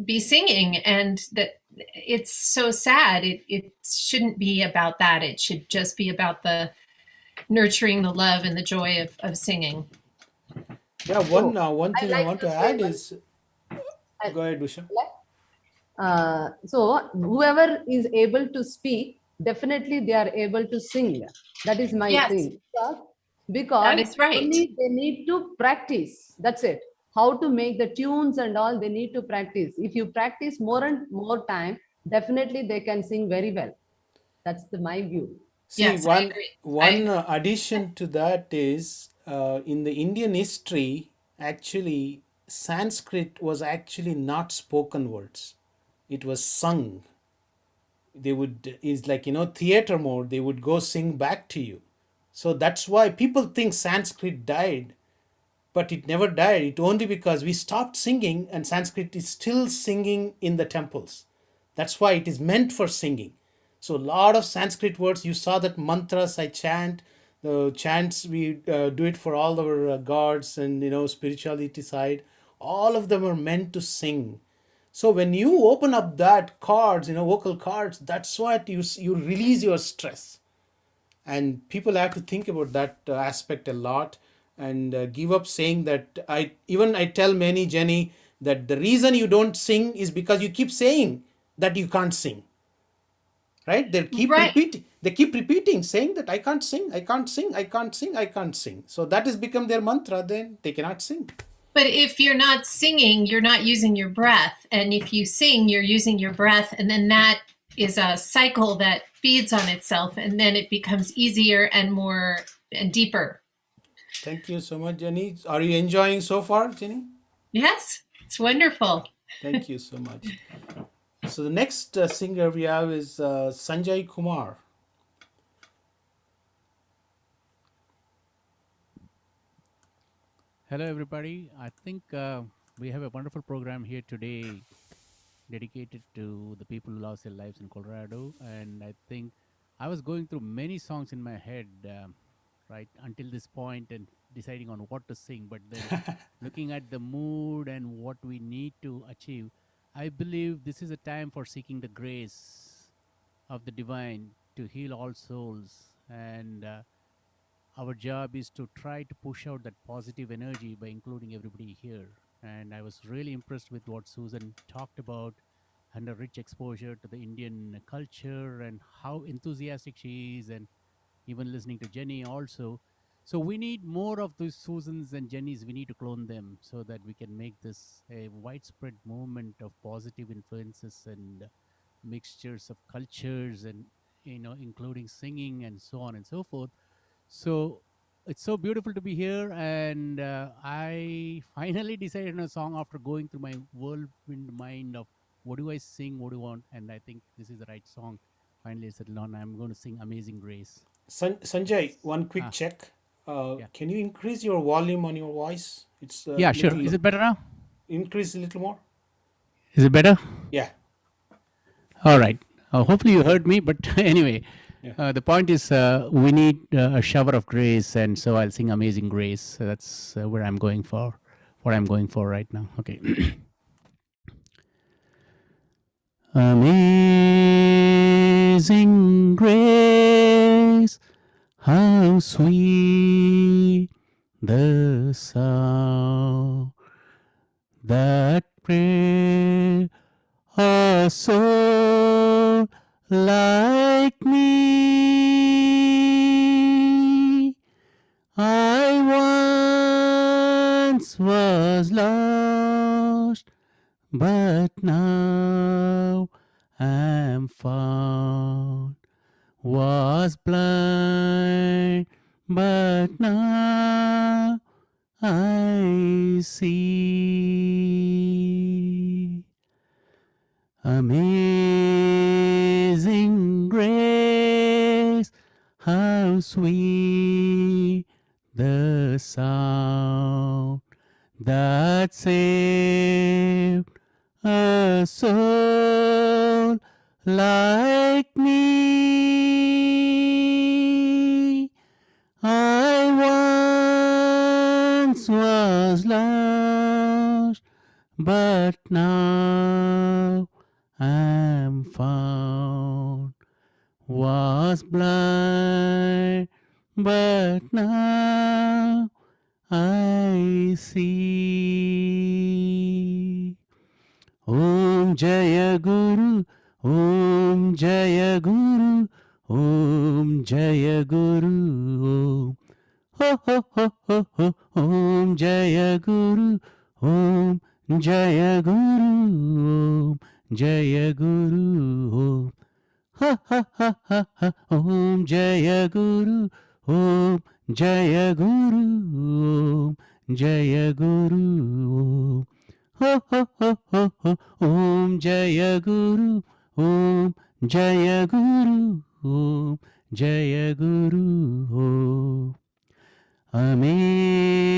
be singing, and that it's so sad. It shouldn't be about that. It should just be about the nurturing the love and the joy of singing. Yeah, So one I thing I like want to to say add one. is, go ahead, Usha. So whoever is able to speak, definitely they are able to sing. That is my Yes, thing. that Because is right. only they need to practice. That's it. How to make the tunes and all, they need to practice. If you practice more and more time, definitely they can sing very well. That's my view. See, Yes, I one agree. I one agree. addition to that is in the Indian history, actually, Sanskrit was actually not spoken words. It was sung. They would is like theater mode. They would go sing back to you. So that's why people think Sanskrit died, but it never died. It only because we stopped singing and Sanskrit is still singing in the temples. That's why it is meant for singing. So a lot of Sanskrit words, you saw that mantras I chant, the chants we do it for all our gods and spirituality side. All of them are meant to sing. So when you open up that chords, vocal chords, that's what you release your stress. And people have to think about that aspect a lot and give up saying that. I tell many, Jenny, that the reason you don't sing is because you keep saying that you can't sing, right? Right. They keep repeating saying that I can't sing, I can't sing, I can't sing, I can't sing. So that has become their mantra. Then they cannot sing. But if you're not singing, you're not using your breath. And if you sing, you're using your breath. And then that is a cycle that feeds on itself. And then it becomes easier and more and deeper. Thank you so much, Jenny. Are you enjoying so far, Jenny? Yes, it's wonderful. Thank you so much. So the next singer we have is Sanjay Kumar. Hello, everybody. I think we have a wonderful program here today dedicated to the people who lost their lives in Colorado. And I think I was going through many songs in my head, right, until this point and deciding on what to sing. But then looking at the mood and what we need to achieve, I believe this is a time for seeking the grace of the divine to heal all souls. And our job is to try to push out that positive energy by including everybody here. And I was really impressed with what Susan talked about and her rich exposure to the Indian culture and how enthusiastic she is, and even listening to Jenny also. So we need more of those Susans and Jennys. We need to clone them so that we can make this a widespread movement of positive influences and mixtures of cultures, and including singing and so on and so forth. So it's so beautiful to be here, and I finally decided on a song after going through my whirlwind mind of what do I sing? What do you want? And I think this is the right song. Finally, I settled on. I'm going to sing Amazing Grace. Sanjay, one quick check. Yeah. Can you increase your volume on your voice? It's Yeah, sure. Is it better now? Increase a little more. Is it better? Yeah. All right. Hopefully you heard me, but anyway, Yeah. the point is we need a shower of grace, and so I'll sing Amazing Grace. So that's where I'm going for, what I'm going for right now. Okay. Amazing grace, how sweet the sound that brings a soul like me. I once was lost, but now am found. Was blind, but now I see. Amazing grace, how sweet the sound that saved a soul like me. I once was lost, but now am found. Was blind, but now I see. Om Jaya Guru, Om Jaya Guru, Om Jaya Guru, Om. Ho ho ho ho ho, Om Jaya Guru, Om Jaya Guru, Om Jaya Guru, Om. Ha ha ha ha ha, Om Jaya Guru, Om Jaya Guru, Om Jaya Guru, Om. Ho ho ho ho ho, Om Jaya Guru, Om Jaya Guru, Om Jaya Guru, Om. Amazing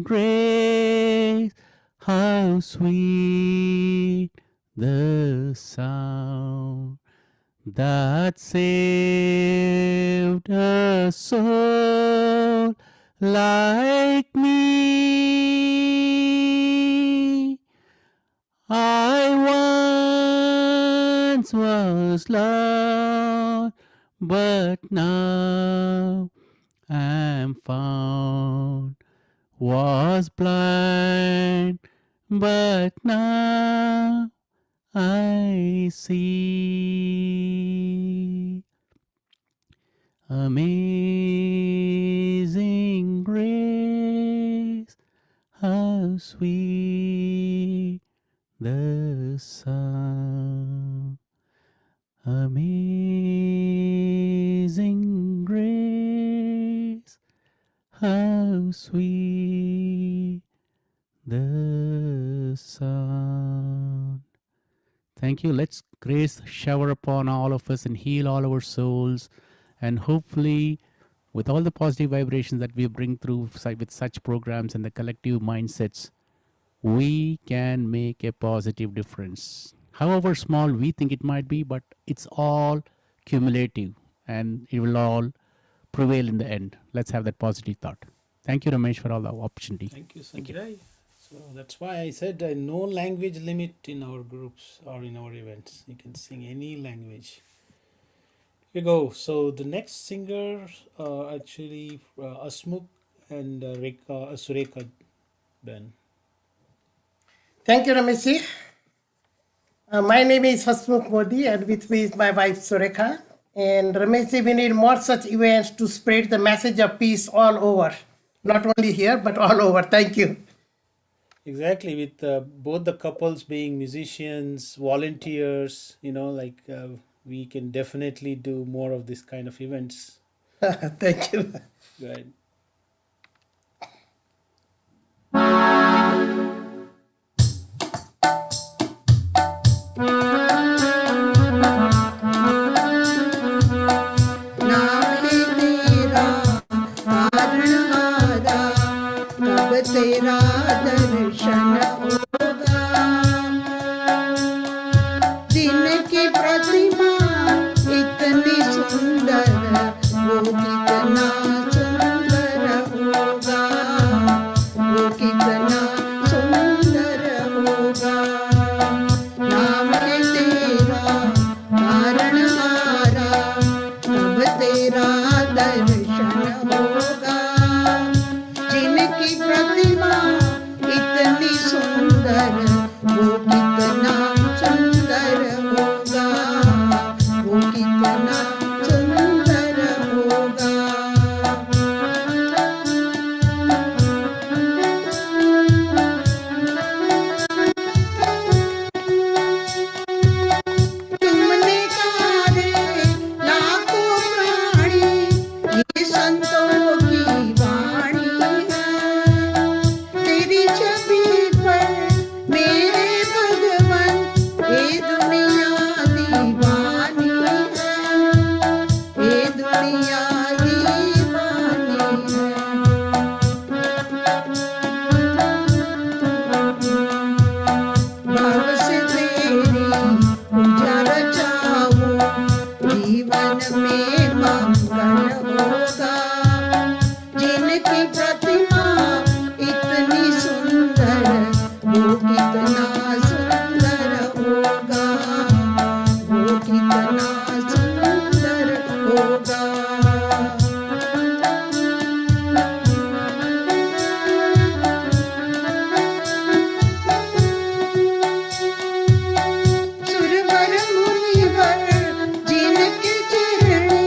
grace, how sweet the sound that saved a soul like me. I once was lost, but now am found. Was blind, but now I see. Amazing grace, how sweet the sound. Amazing grace, how sweet the sound. Thank you. Let's grace shower upon all of us and heal all our souls. And hopefully, with all the positive vibrations that we bring through with such programs and the collective mindsets, we can make a positive difference. However small we think it might be, but it's all cumulative and it will all prevail in the end. Let's have that positive thought. Thank you, Ramesh, for all the opportunity. Thank you, Sanjay. So that's why I said no language limit in our groups or in our events. You can sing any language. Here we go. So the next singer, actually, Asmuk and Sureka Ben. Thank you, Rameshi. My name is Hasmukh Modi, and with me is my wife Sureka. And Rameshi, we need more such events to spread the message of peace all over, not only here but all over. Thank you. Exactly, with both the couples being musicians, volunteers, we can definitely do more of this kind of events. Thank you. Go ahead. सुंदर होगा। तुमने तारे लाखों प्राणी, ये संतों की वाणी है। तेरी छवि पर मेरे भगवन, ये दुनिया दीवानी है, ये दुनिया दीवानी है। भाव से तेरी पूजा रचाऊं, जीवन में मंगल होगा। जिनकी प्रतिमा इतनी सुंदर, वो कितना सुंदर होगा, वो कितना सुंदर होगा। सुरवर मुनिवर जिनके चरणे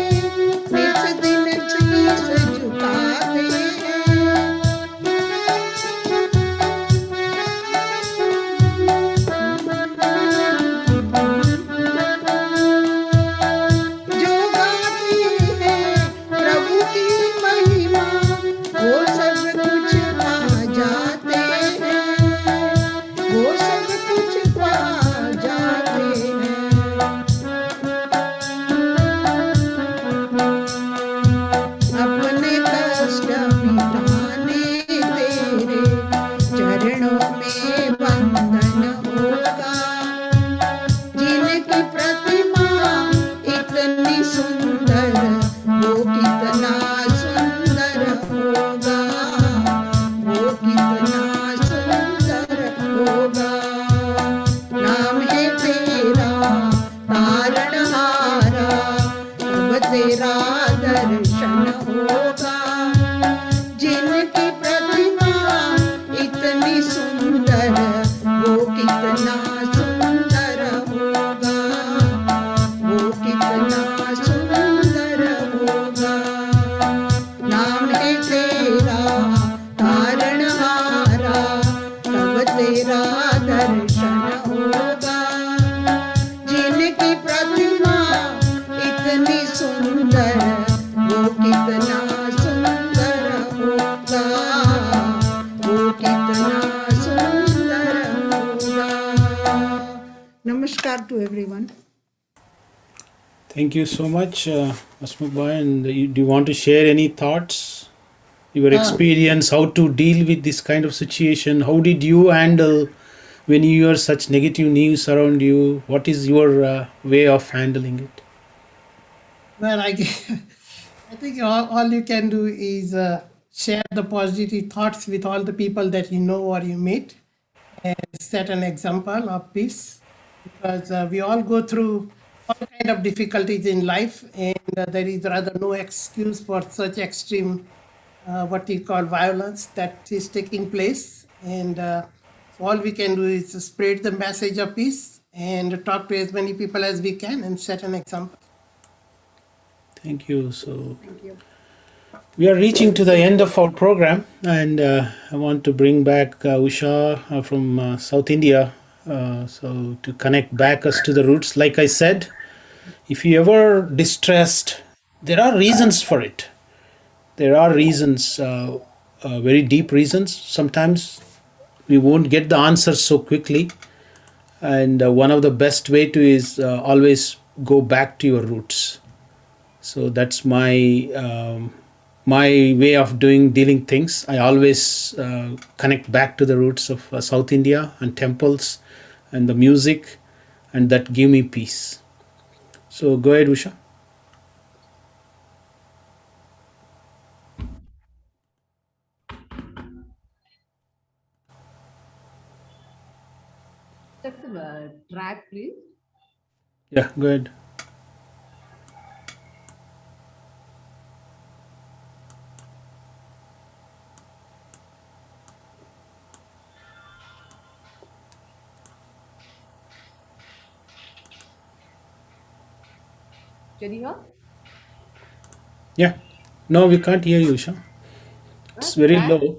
नित दिन शीस झुकाते हैं। जो गाते हैं प्रभु की महिमा, वो सब कुछ पा जाते हैं, वो सब कुछ पा जाते हैं। अपने कष्ट मिटाने तेरे चरणों में वंदन होगा। जिनकी प्रतिमा इतनी सुंदर, वो कितना सुंदर होगा, वो कितना सुंदर होगा। नाम है तेरा तारणहारा, तब तेरा दर्शन होगा। जिनकी प्रतिमा इतनी सुंदर, वो कितना सुंदर होगा, वो कितना सुंदर होगा। नाम है तेरा तारणहारा, तब तेरा दर्शन होगा। जिनकी प्रतिमा इतनी सुंदर, वो कितना सुंदर होगा, वो कितना सुंदर होगा। नमस्कार to everyone. Thank you so much, Asmuk Bhai. And do you want to share any thoughts, your experience, how to deal with this kind of situation? How did you handle when you hear such negative news around you? What is your way of handling it? Well, I think all you can do is share the positive thoughts with all the people that you know or you meet, and set an example of peace, because we all go through all kind of difficulties in life, and there is rather no excuse for such extreme what you call violence that is taking place. And so all we can do is to spread the message of peace and talk to as many people as we can and set an example. Thank you. So Thank you. we are reaching to the end of our program, and I want to bring back Usha from South India, so to connect back us to the roots. Like I said, if you ever distressed, there are reasons for it. There are reasons, very deep reasons. Sometimes we won't get the answers so quickly, and one of the best way to is always go back to your roots. So that's my way of dealing things. I always connect back to the roots of South India and temples and the music, and that give me peace. So go ahead, Usha. Check the track, please. Yeah, go ahead. Can you hear? Yeah. No, we can't hear you, Usha. It's very Can? low.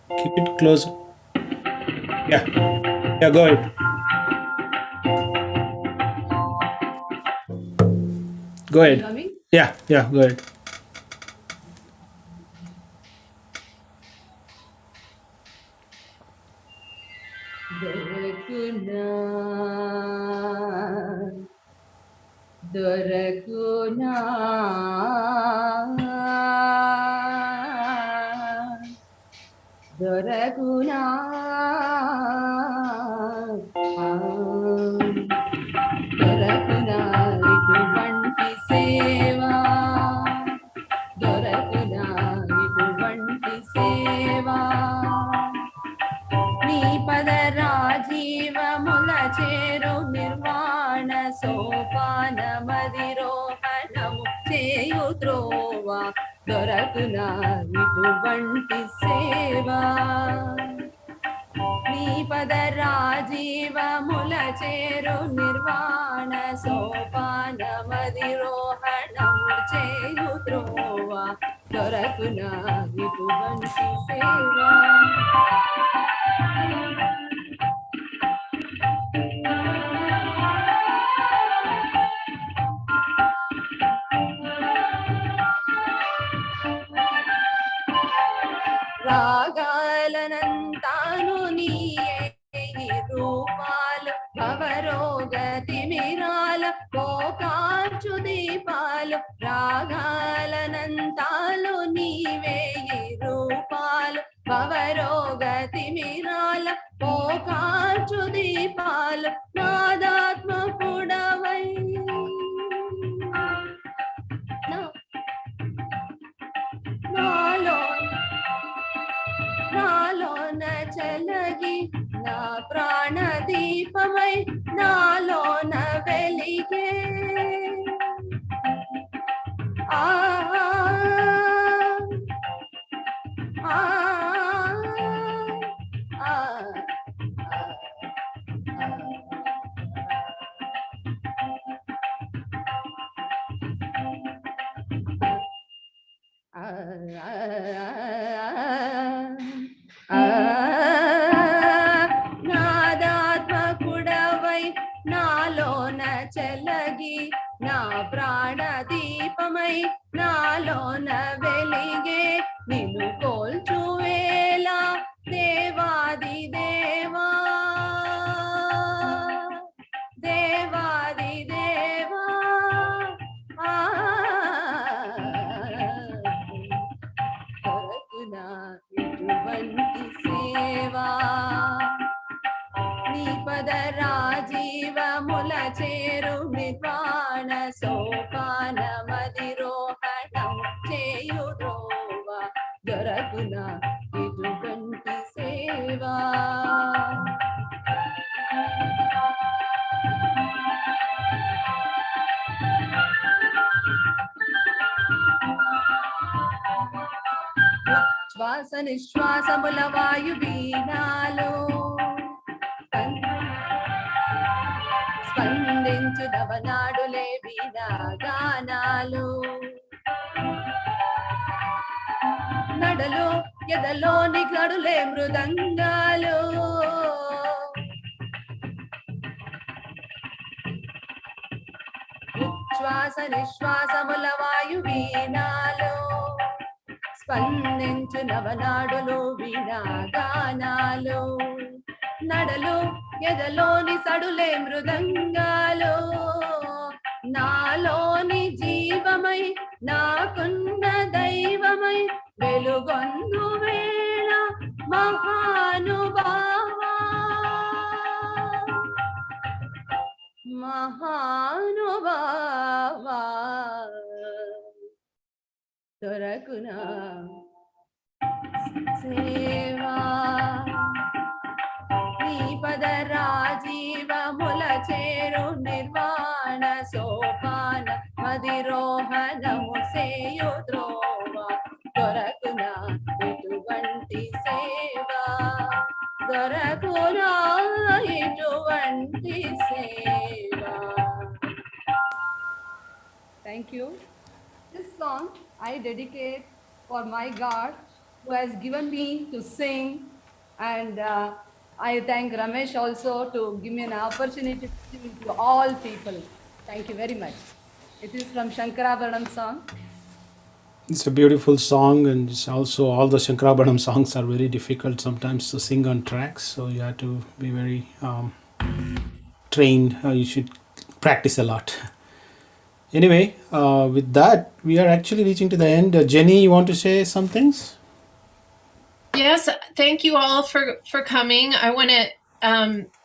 Keep it close. Yeah. Yeah, go ahead. Go Can you ahead. hear me? Yeah, yeah, go ahead. దొరకునా దొరకునా దొరకునా దొరకునా ఇటువంటి సేవా దొరకునా ఇటువంటి సేవా నీ పద రాజీవముల చేరు నిర్వాణ సోపాన మదిరోహణము చేయు త్రోవ దొరకునా ఇటువంటి సేవా నీ పద రాజీవముల చేరు నిర్వాణ సోపాన మదిరోహణము చేయు త్రోవ దొరకునా ఇటువంటి సేవా రాగాలనంతాను నీయే రూపాలు భవరోగతి మిరాల పోకార్చు దీపాలు రాగాలనంతాలు నీవే రూపాలు భవరోగతి మిరాల పోకార్చు దీపాలు నాదాత్మకుడవై నాలో నాలోన చలగి నా ప్రాణ దీపమై నాలోన వెలిగే ఆ ఆ ఆ నాదాత్మకుడవై నాలోన చెలగి నా ప్రాణ దీపమై నాలోన వెలిగే నిన్ను కోల్చువేళ దేవాది దేవా దేవాది దేవా దొరకునా ఇటువంటి సేవా నీ పద రాజీవముల చేరు నిర్వాణ సోపాన మదిరోహణం చేయు ద్రోవ దొరకునా ఇటువంటి సేవా శ్వాస నిశ్వాసముల వాయు వీణాలు స్పందించు నవనాడులే వీణా గానాలు నడలో ఎదలోని గడులే మృదంగాలు ఉచ్ఛ్వాస నిశ్వాసముల వాయు వీణాలు స్పందించు నవనాడులు వీణా గానాలు నడలు ఎదలోని సడులే మృదంగాలు నాలోని జీవమై నాకున్న దైవమై వెలుగొందు వేళ మహానుభావా మహానుభావా దొరకునా సేవా నీ పద రాజీవముల చేరు నిర్వాణ సోపాన మదిరోహణము సేయు ద్రోవ దొరకునా ఇటువంటి సేవా దొరకునా ఇటువంటి సేవా Thank you. This song I dedicate for my God who has given me to sing, and I thank Ramesh also to give me an opportunity to sing to all people. Thank you very much. It is from Shankarabharanam song. It's a beautiful song, and it's also all the Shankarabharanam songs are very difficult sometimes to sing on tracks, so you have to be very trained. You should practice a lot. Anyway, with that, we are actually reaching to the end. Jenny, you want to say some things? Yes, thank you all for coming. I want to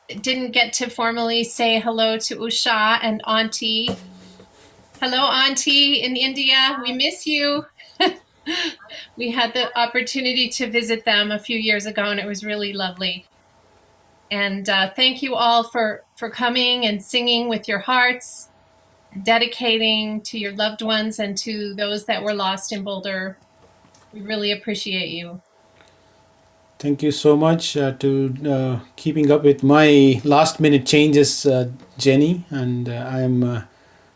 didn't get to formally say hello to Usha and Auntie. Hello, Auntie in India. We miss you. We had the opportunity to visit them a few years ago, and it was really lovely. And thank you all for coming and singing with your hearts, dedicating to your loved ones and to those that were lost in Boulder. We really appreciate you. Thank you so much to keeping up with my last minute changes, Jenny. And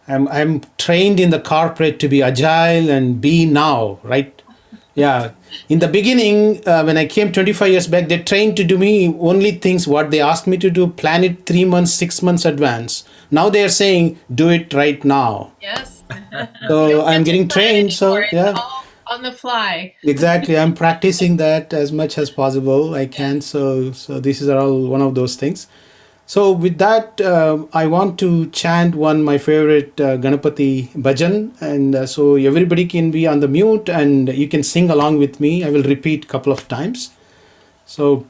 I'm trained in the corporate to be agile and be now, right? Yeah. In the beginning, when I came 25 years back, they trained to do me only things what they asked me to do, plan it 3 months, 6 months advance. Now they are saying, do it right now. Yes. So I'm getting trained. So yeah. All on the fly. Exactly. I'm practicing that as much as possible I can. So this is all one of those things. So with that, I want to chant my favorite Ganapati bhajan, and so everybody can be on the mute and you can sing along with me. I will repeat a couple of times. So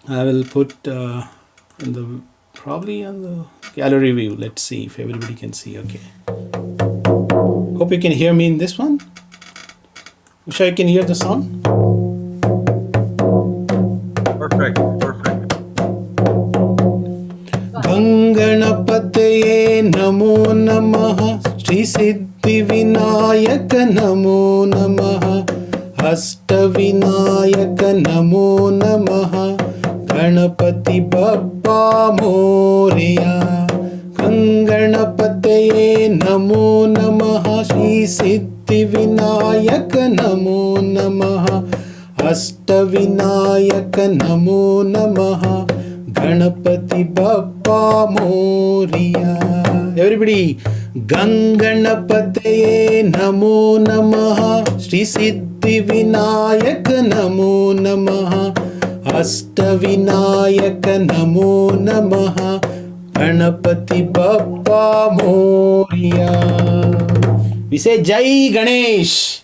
I will put probably on the gallery view. Let's see if everybody can see. Okay. Hope you can hear me in this one. Usha, you can hear the sound? Perfect. गंगणपतये नमो नमः श्री सिद्धि विनायक नमो नमः अष्ट विनायक नमो नमः गणपति बप्पा मोरया गंगणपतये नमो नमः श्री सिद्धि विनायक नमो नमः अष्ट विनायक नमो नमः Ganapati Bappa Moria. Everybody, Ganganapataye Namo Namaha Shri Siddhi Vinayak Namo Namaha Asta Vinayak Namo Namaha Ganapati Bappa Moria. We say Jai Ganesh.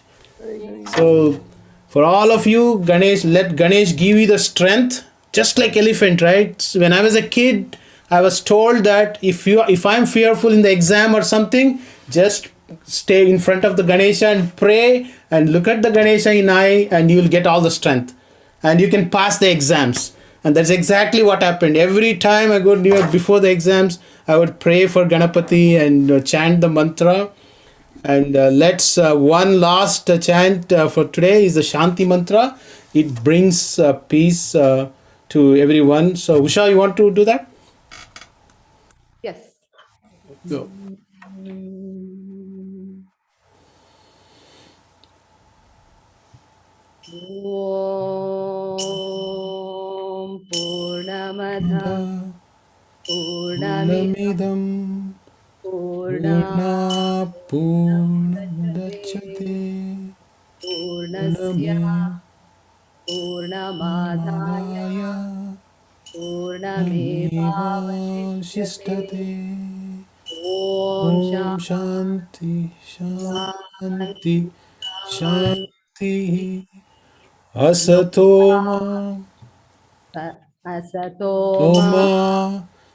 So for all of you, Ganesh, let Ganesh give you the strength. Just like elephant, right? When I was a kid, I was told that if I'm fearful in the exam or something, just stay in front of the Ganesha and pray and look at the Ganesha in eye, and you will get all the strength and you can pass the exams. And that's exactly what happened. Every time I go before the exams, I would pray for Ganapati and chant the mantra. And let's one last chant for today is the Shanti mantra. It brings peace to everyone. So Usha, you want to do that? Yes. Go. Om Purnamada Purnamidam Purna Purnamudachyate Purnasya Purnamadaya Purnamevavashishyate Om Shanti Shanti Shanti Shanti Asatoma Toma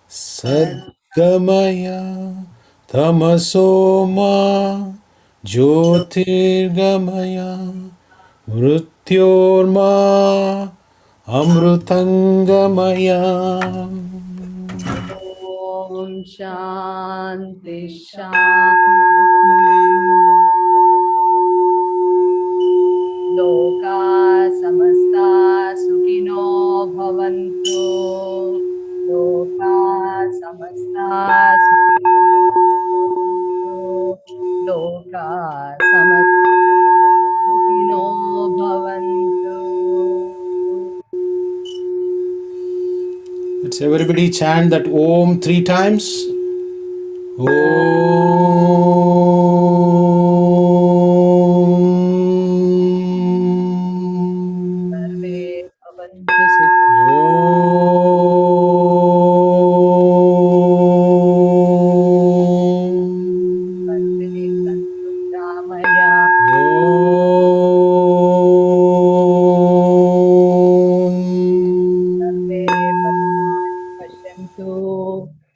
Sadgamaya Tamasoma Jyotirgamaya Mrityorma Amrutangamaya. Om Shanti Shanti Loka Samasta Sukhino Bhavantu Loka Samasta Sukhino Bhavantu Let's everybody chant that Om 3 times.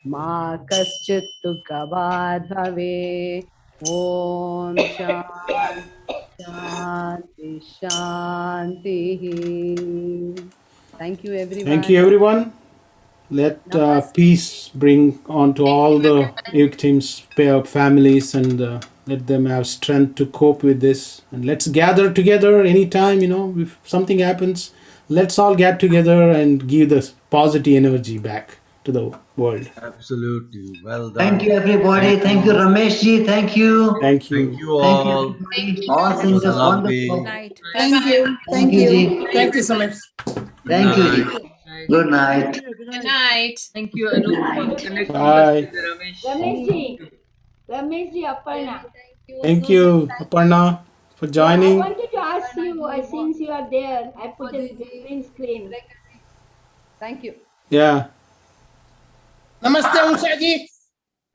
मा कश्चित् दुःखभाग् भवेत् ॐ शान्ति शान्तिः. Thank you everyone. Thank you everyone. Let peace bring on to all the victims' families, and let them have strength to cope with this. And let's gather together anytime, if something happens, let's all get together and give this positive energy back to the world. Absolutely. Well done. Thank you, everybody. Thank you, Ramesh ji. Thank you. Thank you. Thank you Thank you, all. everybody. All singers, wonderful. Thank you. Thank you, ji. Thank you so much. Thank you, ji. Good night. Good night. Thank you, Anup, for connecting us Bye. with Ramesh. Ramesh ji, Aparna. Thank you, Aparna, for Yeah, I joining. wanted to ask you, since you are there, I put a green screen. Thank you. Yeah. Namaste, Usha ji.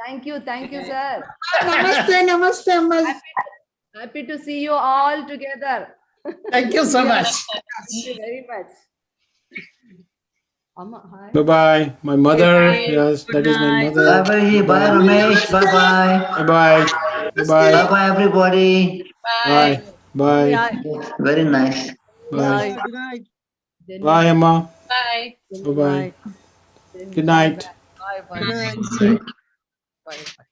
Thank you, sir. Namaste, namaste, Amma. Happy to see you all together. Thank you so much. Thank you very much. Amma, hi. Bye bye. My mother. Yes, that is my mother. Bye bye, ji. Bye, Ramesh. Bye bye. Bye bye. Bye bye. Bye bye, everybody. Bye. Bye. Very nice. Bye. Bye, Emma. Bye. Bye bye. Good night. Bye bye. Good night. Bye bye.